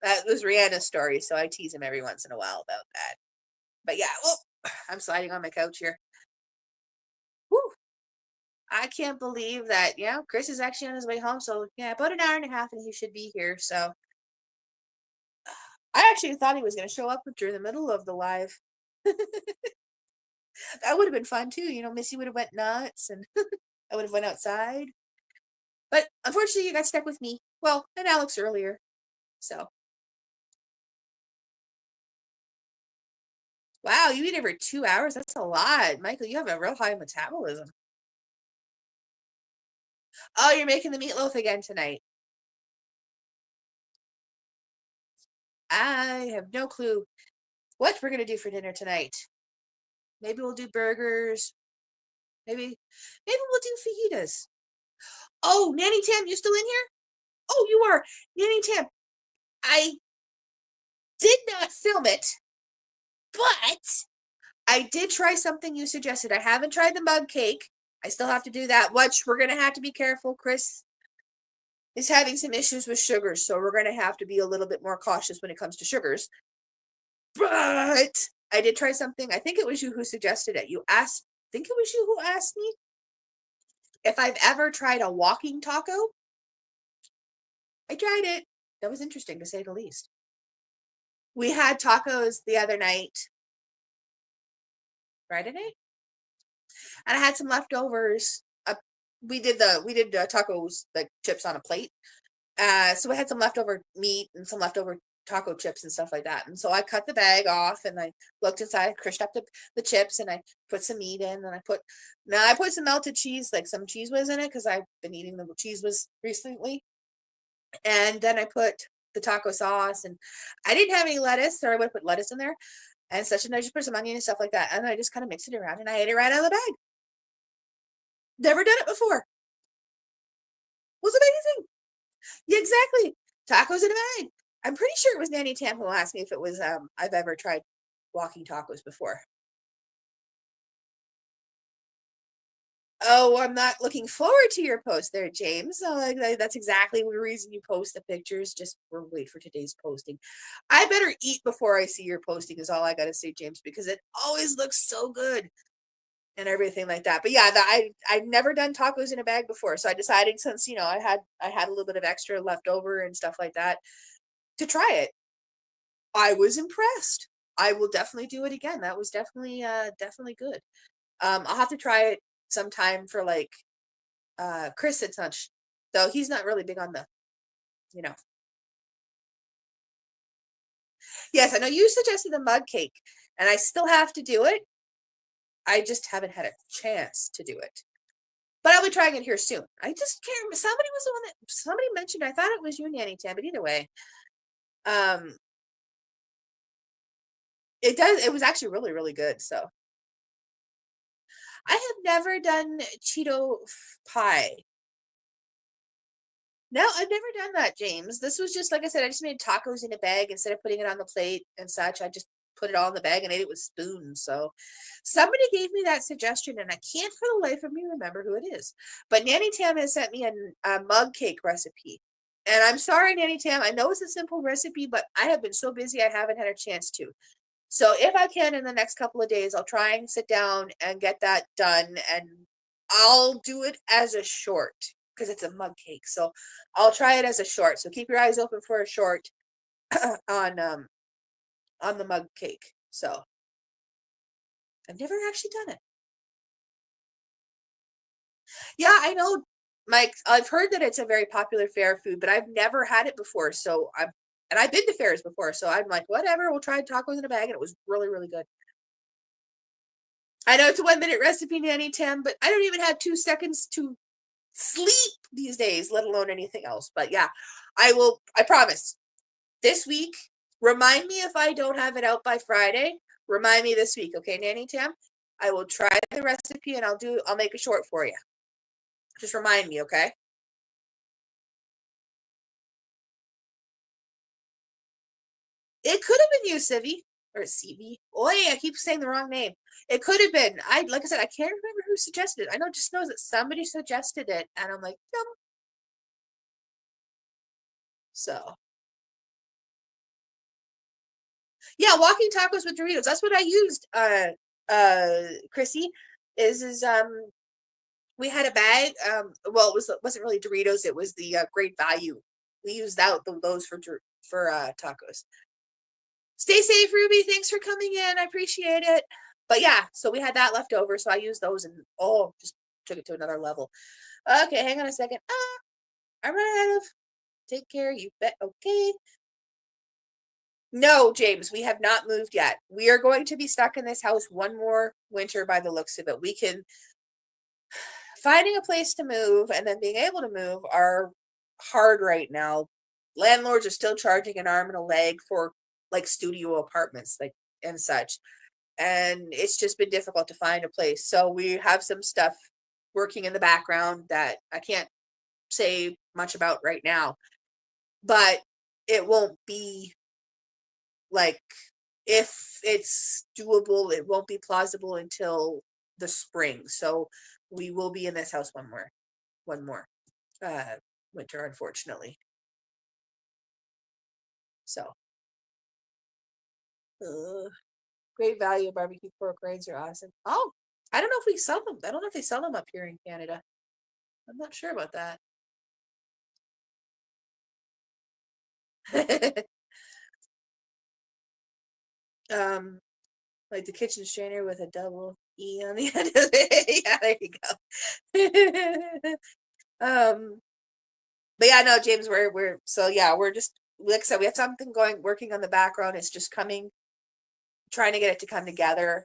that was Rihanna's story. So, I tease him every once in a while about that. But yeah, well, I'm sliding on my couch here. Whew. I can't believe that, Chris is actually on his way home. So, yeah, about an hour and a half and he should be here. So, I actually thought he was going to show up during the middle of the live. That would have been fun too. Missy would have went nuts and I would have went outside. But unfortunately, you got stuck with me. Well, and Alex earlier. So, wow, you eat every 2 hours? That's a lot. Michael, you have a real high metabolism. Oh, you're making the meatloaf again tonight. I have no clue what we're going to do for dinner tonight. Maybe we'll do burgers. Maybe we'll do fajitas. Oh, Nanny Tam, you still in here? Oh, you are. Nanny Tam, I did not film it, but I did try something you suggested. I haven't tried the mug cake. I still have to do that, which we're going to have to be careful. Chris is having some issues with sugars, so we're going to have to be a little bit more cautious when it comes to sugars. But I did try something. I think it was you who suggested it. I think it was you who asked me if I've ever tried a walking taco. I tried it. That was interesting to say the least. We had tacos the other night, Friday night, and I had some leftovers. We did tacos, like chips on a plate. So I had some leftover meat and some leftover taco chips and stuff like that. And so I cut the bag off and I looked inside, crushed up the chips, and I put some meat in, and I put some melted cheese, like some cheese whiz in it, because I've been eating the cheese whiz recently. And then I put the taco sauce, and I didn't have any lettuce, so I would put lettuce in there and such, and I just put some onion and stuff like that. And I just kind of mixed it around and I ate it right out of the bag. Never done it before. Was amazing. Yeah, exactly. Tacos in a bag. I'm pretty sure it was Nanny Tam who asked me if it was I've ever tried walking tacos before. Oh, I'm not looking forward to your post there, James. That's exactly the reason you post the pictures. Just wait for today's posting. I better eat before I see your posting is all I gotta say, James, because it always looks so good and everything like that. But yeah, I've never done tacos in a bag before, so I decided since I had a little bit of extra left over and stuff like that to try it. I was impressed. I will definitely do it again. That was definitely good. I'll have to try it sometime for like Chris and such, though he's not really big on the, you know. Yes, I know you suggested the mug cake, and I still have to do it. I just haven't had a chance to do it. But I'll be trying it here soon. I just can't remember. Somebody was the one that somebody mentioned. I thought it was you, Nanny Tam, but either way, um, it does. It was actually really, really good. So I have never done Cheeto pie. No, I've never done that, James. This was just like I said, I just made tacos in a bag instead of putting it on the plate and such. I just put it all in the bag and ate it with spoons. So somebody gave me that suggestion and I can't for the life of me remember who it is. But Nanny Tam has sent me a mug cake recipe. And I'm sorry, Nanny Tam. I know it's a simple recipe, but I have been so busy I haven't had a chance to. So if I can in the next couple of days, I'll try and sit down and get that done and I'll do it as a short because it's a mug cake. So I'll try it as a short. So keep your eyes open for a short on on the mug cake. So I've never actually done it. Yeah, I know Mike, I've heard that it's a very popular fair food, but I've never had it before. So I've been to fairs before, so I'm like, whatever, we'll try tacos in a bag, and it was really, really good. I know it's a 1 minute recipe, Nanny Tim, but I don't even have 2 seconds to sleep these days, let alone anything else. But yeah, I will, I promise. This week, remind me if I don't have it out by Friday. Remind me this week, okay, Nanny Tam? I will try the recipe and I'll make a short for you. Just remind me, okay? It could have been you, Civi. Or CV. Oh yeah, I keep saying the wrong name. It could have been. Like I said, I can't remember who suggested it. I know just knows that somebody suggested it, and I'm like, no. So yeah, walking tacos with Doritos. That's what I used. Chrissy is we had a bag. Well, wasn't really Doritos. It was the Great Value. We used those for tacos. Stay safe, Ruby. Thanks for coming in. I appreciate it. But yeah, so we had that left over, so I used those and just took it to another level. Okay, hang on a second. I'm running out of. Take care. You bet. Okay. No, James, we have not moved yet. We are going to be stuck in this house one more winter by the looks of it. We can finding a place to move and then being able to move are hard right now. Landlords are still charging an arm and a leg for like studio apartments, like and such. And it's just been difficult to find a place. So we have some stuff working in the background that I can't say much about right now, but it won't be like if it's doable, it won't be plausible until the spring. So we will be in this house one more uh winter, unfortunately. So uh, Great Value barbecue pork rinds are awesome. Oh, I don't know if we sell them. I don't know if they sell them up here in Canada. I'm not sure about that. um like the kitchen strainer with a double E on the end of it. Yeah, there you go. But yeah, no, James, we're so yeah, we're just like I said, we have something going working on the background. It's just coming, trying to get it to come together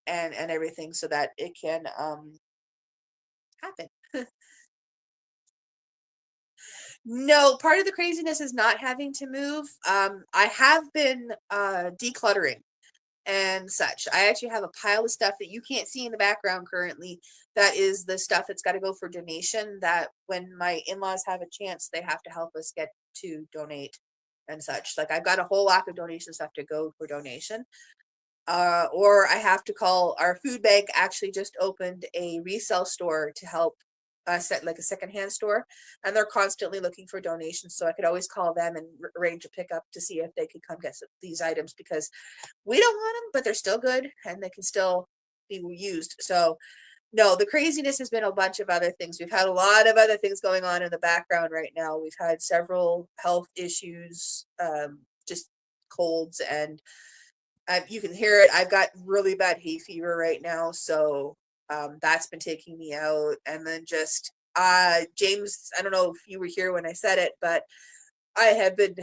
and everything so that it can happen. No, part of the craziness is not having to move. I have been decluttering and such. I actually have a pile of stuff that you can't see in the background currently. That is the stuff that's got to go for donation. That when my in-laws have a chance, they have to help us get to donate and such. Like I've got a whole lot of donation stuff to go for donation. or I have to call our food bank. Actually, just opened a resale store to help set like a secondhand store, and they're constantly looking for donations. So I could always call them and arrange a pickup to see if they could come get these items because we don't want them, but they're still good and they can still be used. So no, the craziness has been a bunch of other things. We've had a lot of other things going on in the background right now. We've had several health issues, just colds, and you can hear it. I've got really bad hay fever right now, so that's been taking me out. And then just James, I don't know if you were here when I said it, but I have been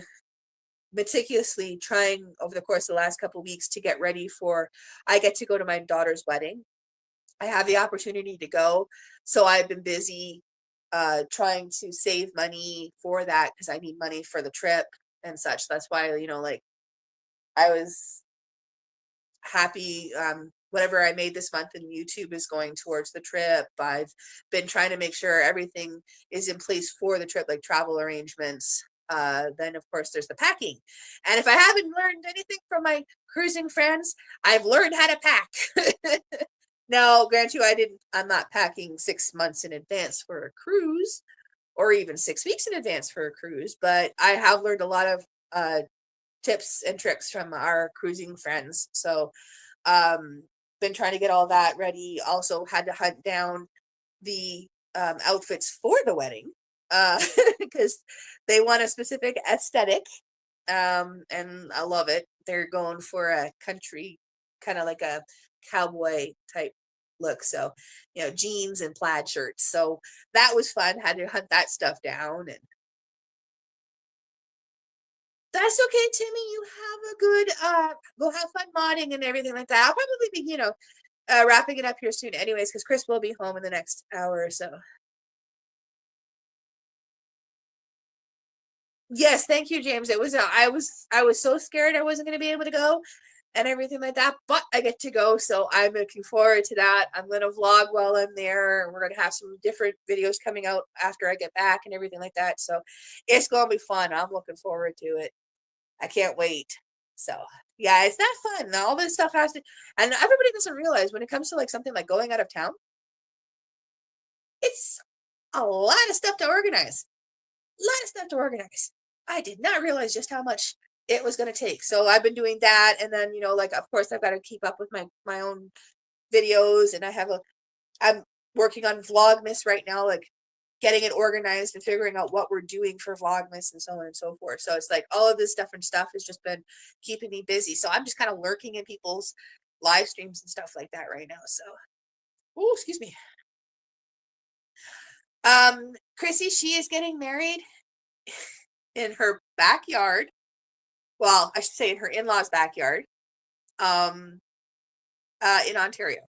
meticulously trying over the course of the last couple of weeks to get ready for. I get to go to my daughter's wedding. I have the opportunity to go, so I've been busy trying to save money for that because I need money for the trip and such. That's why, like I was happy. Whatever I made this month in YouTube is going towards the trip. I've been trying to make sure everything is in place for the trip, like travel arrangements. Then of course there's the packing. And if I haven't learned anything from my cruising friends, I've learned how to pack. Now, grant you, I'm not packing 6 months in advance for a cruise or even 6 weeks in advance for a cruise, but I have learned a lot of tips and tricks from our cruising friends. So, um, been trying to get all that ready. Also had to hunt down the outfits for the wedding because they want a specific aesthetic. And I love it. They're going for a country, kind of like a cowboy type look. So, jeans and plaid shirts. So that was fun. Had to hunt that stuff down, and that's okay, Timmy. You have a good go have fun modding and everything like that. I'll probably be, wrapping it up here soon anyways, because Chris will be home in the next hour or so. Yes, thank you, James. It was I was so scared I wasn't gonna be able to go and everything like that, but I get to go, so I'm looking forward to that. I'm gonna vlog while I'm there. We're gonna have some different videos coming out after I get back and everything like that. So it's gonna be fun. I'm looking forward to it. I can't wait. So yeah, it's not fun. All this stuff has to, and everybody doesn't realize when it comes to like something like going out of town, it's a lot of stuff to organize. A lot of stuff to organize. I did not realize just how much it was going to take. So I've been doing that, and then like of course I've got to keep up with my own videos, and I'm working on Vlogmas right now, like getting it organized and figuring out what we're doing for Vlogmas and so on and so forth. So it's like all of this different stuff has just been keeping me busy. So I'm just kind of lurking in people's live streams and stuff like that right now. So, oh, excuse me. Chrissy, she is getting married in her backyard. Well, I should say in her in-laws' backyard, um, in Ontario.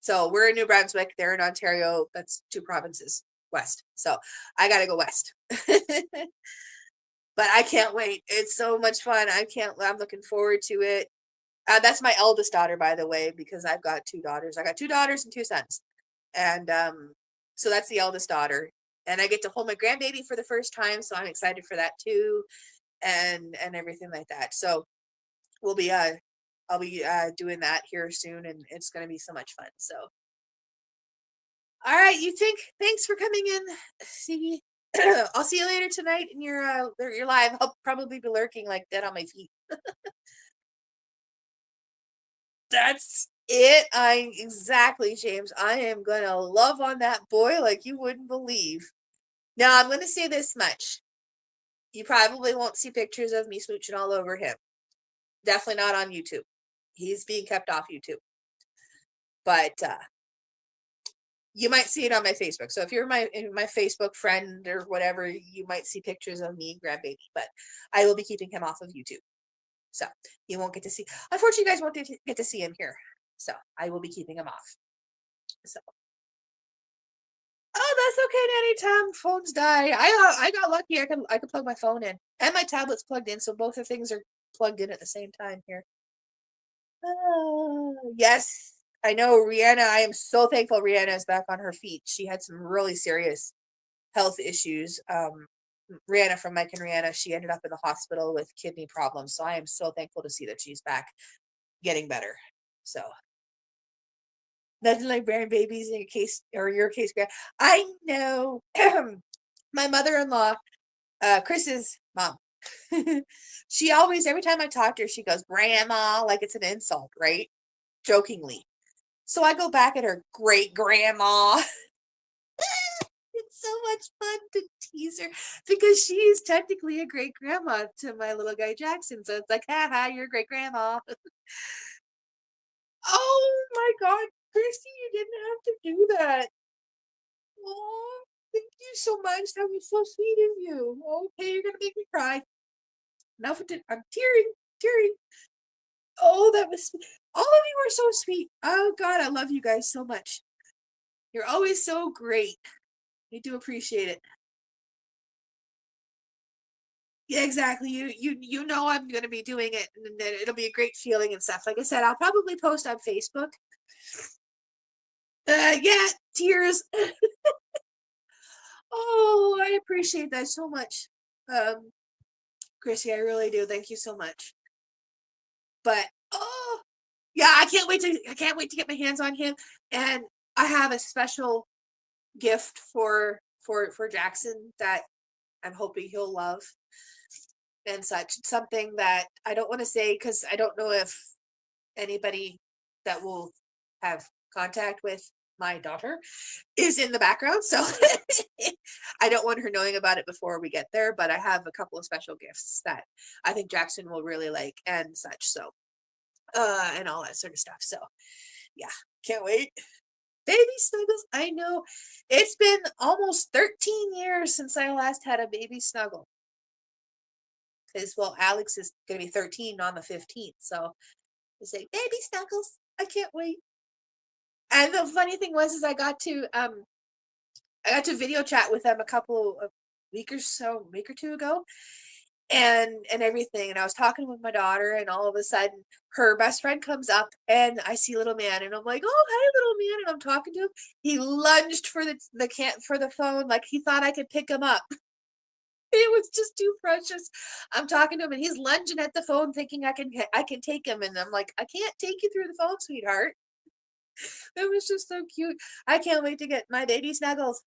So we're in New Brunswick, they're in Ontario. That's 2 provinces west. So I gotta go west. But I can't wait. It's so much fun. I'm looking forward to it. That's my eldest daughter, by the way, because I've got 2 daughters. I got 2 daughters and 2 sons. And so that's the eldest daughter. And I get to hold my grandbaby for the first time, so I'm excited for that too, and everything like that. So we'll be I'll be doing that here soon, and it's gonna be so much fun. So all right, thanks for coming in. See, I'll see you later tonight in your live. I'll probably be lurking like dead on my feet. That's it. I exactly, James. I am gonna love on that boy like you wouldn't believe. Now I'm gonna say this much. You probably won't see pictures of me smooching all over him. Definitely not on YouTube. He's being kept off YouTube. But you might see it on my Facebook. So if you're my Facebook friend or whatever, you might see pictures of me and grandbaby. But I will be keeping him off of YouTube. So you won't get to see. Unfortunately, you guys won't get to see him here. So I will be keeping him off. So oh, that's okay. Anytime phones die, I got lucky. I could plug my phone in and my tablet's plugged in, so both the things are plugged in at the same time here. Oh, yes, I know Rihanna. I am so thankful Rihanna is back on her feet. She had some really serious health issues. Rihanna from Mike and Rihanna, she ended up in the hospital with kidney problems. So I am so thankful to see that she's back getting better. So nothing like bearing babies in your case or your case. I know. My mother-in-law, Chris's mom. She always, every time I talk to her, she goes, "Grandma," like it's an insult, right? Jokingly. So I go back at her, "Great grandma." It's so much fun to tease her because she is technically a great grandma to my little guy Jackson. So it's like, haha, you're a great grandma. Oh my God, Christy, you didn't have to do that. Oh, thank you so much. That was so sweet of you. Okay, you're gonna make me cry. Enough with it. I'm tearing, tearing. Oh, that was sweet. All of you are so sweet. Oh God, I love you guys so much. You're always so great. I do appreciate it. Yeah, exactly. You know I'm gonna be doing it, and then it'll be a great feeling and stuff. Like I said, I'll probably post on Facebook. Yeah, tears. Oh, I appreciate that so much. Chrissy, I really do. Thank you so much. But oh yeah, I can't wait to get my hands on him. And I have a special gift for Jackson that I'm hoping he'll love and such. Something that I don't want to say because I don't know if anybody that will have contact with my daughter is in the background. So I don't want her knowing about it before we get there, but I have a couple of special gifts that I think Jackson will really like and such. So and all that sort of stuff. So yeah, can't wait. Baby snuggles. I know it's been almost 13 years since I last had a baby snuggle. Because well, Alex is gonna be 13 on the 15th. So I say, baby snuggles. I can't wait. And the funny thing was is I got to video chat with them a couple of week or two ago, and everything. And I was talking with my daughter, and all of a sudden, her best friend comes up, and I see little man, and I'm like, "Oh, hi, little man!" And I'm talking to him. He lunged for the can for the phone, like he thought I could pick him up. It was just too precious. I'm talking to him, and he's lunging at the phone, thinking I can take him, and I'm like, "I can't take you through the phone, sweetheart." It was just so cute. I can't wait to get my baby snuggles.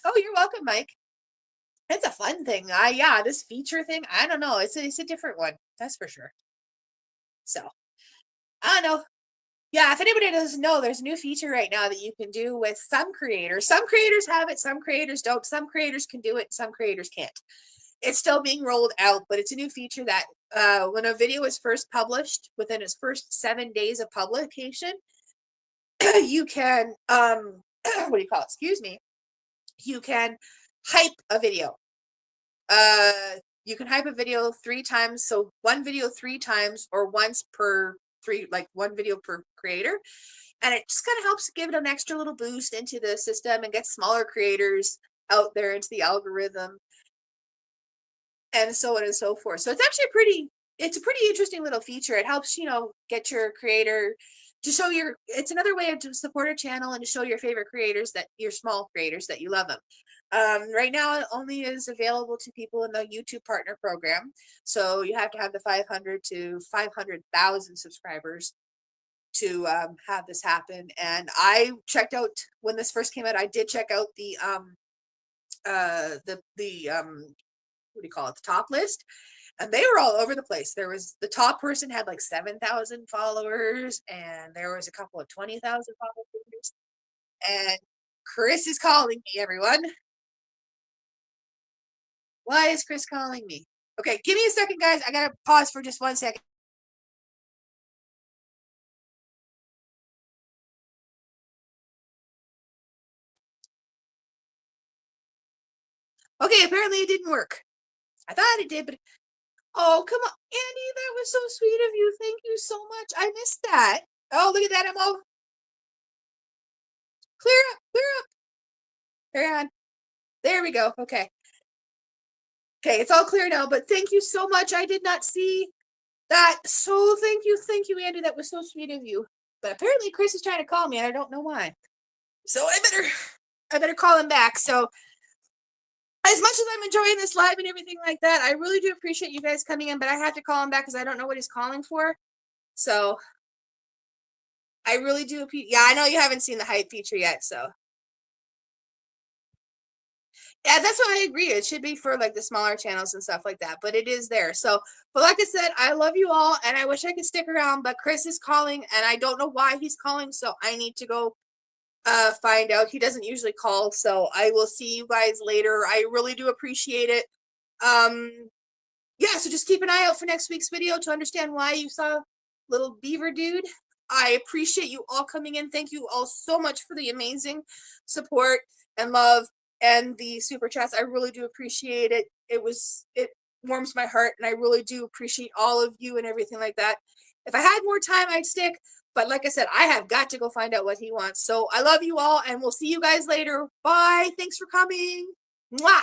Oh, you're welcome, Mike. It's a fun thing. Yeah, this feature thing, I don't know. It's a different one. That's for sure. So, I don't know. Yeah, if anybody doesn't know, there's a new feature right now that you can do with some creators. Some creators have it, some creators don't. Some creators can do it, some creators can't. It's still being rolled out, but it's a new feature that when a video is first published, within its first 7 days of publication, you can what do you call it? Excuse me. You can hype a video. You can hype a video 3 times. So one video 3 times or once per three, like one video per creator. And it just kind of helps give it an extra little boost into the system and get smaller creators out there into the algorithm and so on and so forth. So it's actually it's a pretty interesting little feature. It helps, get your creator to show it's another way to support a channel and to show your favorite creators your small creators that you love them. Right now it only is available to people in the YouTube partner program. So you have to have the 500 to 500,000 subscribers to have this happen. And I checked out when this first came out, I did check out the what do you call it, the top list, and they were all over the place. There was the top person had like 7,000 followers, and there was a couple of 20,000 followers. And Chris is calling me, everyone. Why is Chris calling me? Okay, give me a second, guys. I gotta pause for just 1 second. Okay, apparently it didn't work. I thought it did, but oh, come on, Andy, that was so sweet of you. Thank you so much. I missed that. Oh, look at that. I'm all clear up, clear up. Hang on. There we go. Okay. Okay, it's all clear now, but thank you so much. I did not see that. So thank you, Andy. That was so sweet of you. But apparently Chris is trying to call me and I don't know why. So I better call him back. So as much as I'm enjoying this live and everything like that, I really do appreciate you guys coming in, but I have to call him back because I don't know what he's calling for. So I really do appreciate. Yeah, I know you haven't seen the hype feature yet, so yeah, that's what I agree. It should be for like the smaller channels and stuff like that, but it is there. So, but like I said, I love you all, and I wish I could stick around, but Chris is calling, and I don't know why he's calling, so I need to go find out. He doesn't usually call, so I will see you guys later. I really do appreciate it. Um, yeah, so just keep an eye out for next week's video to understand why you saw little beaver dude. I appreciate you all coming in. Thank you all so much for the amazing support and love and the super chats. I really do appreciate it. It warms my heart, and I really do appreciate all of you and everything like that. If I had more time, I'd stick, but like I said, I have got to go find out what he wants. So I love you all, and we'll see you guys later. Bye. Thanks for coming. Mwah.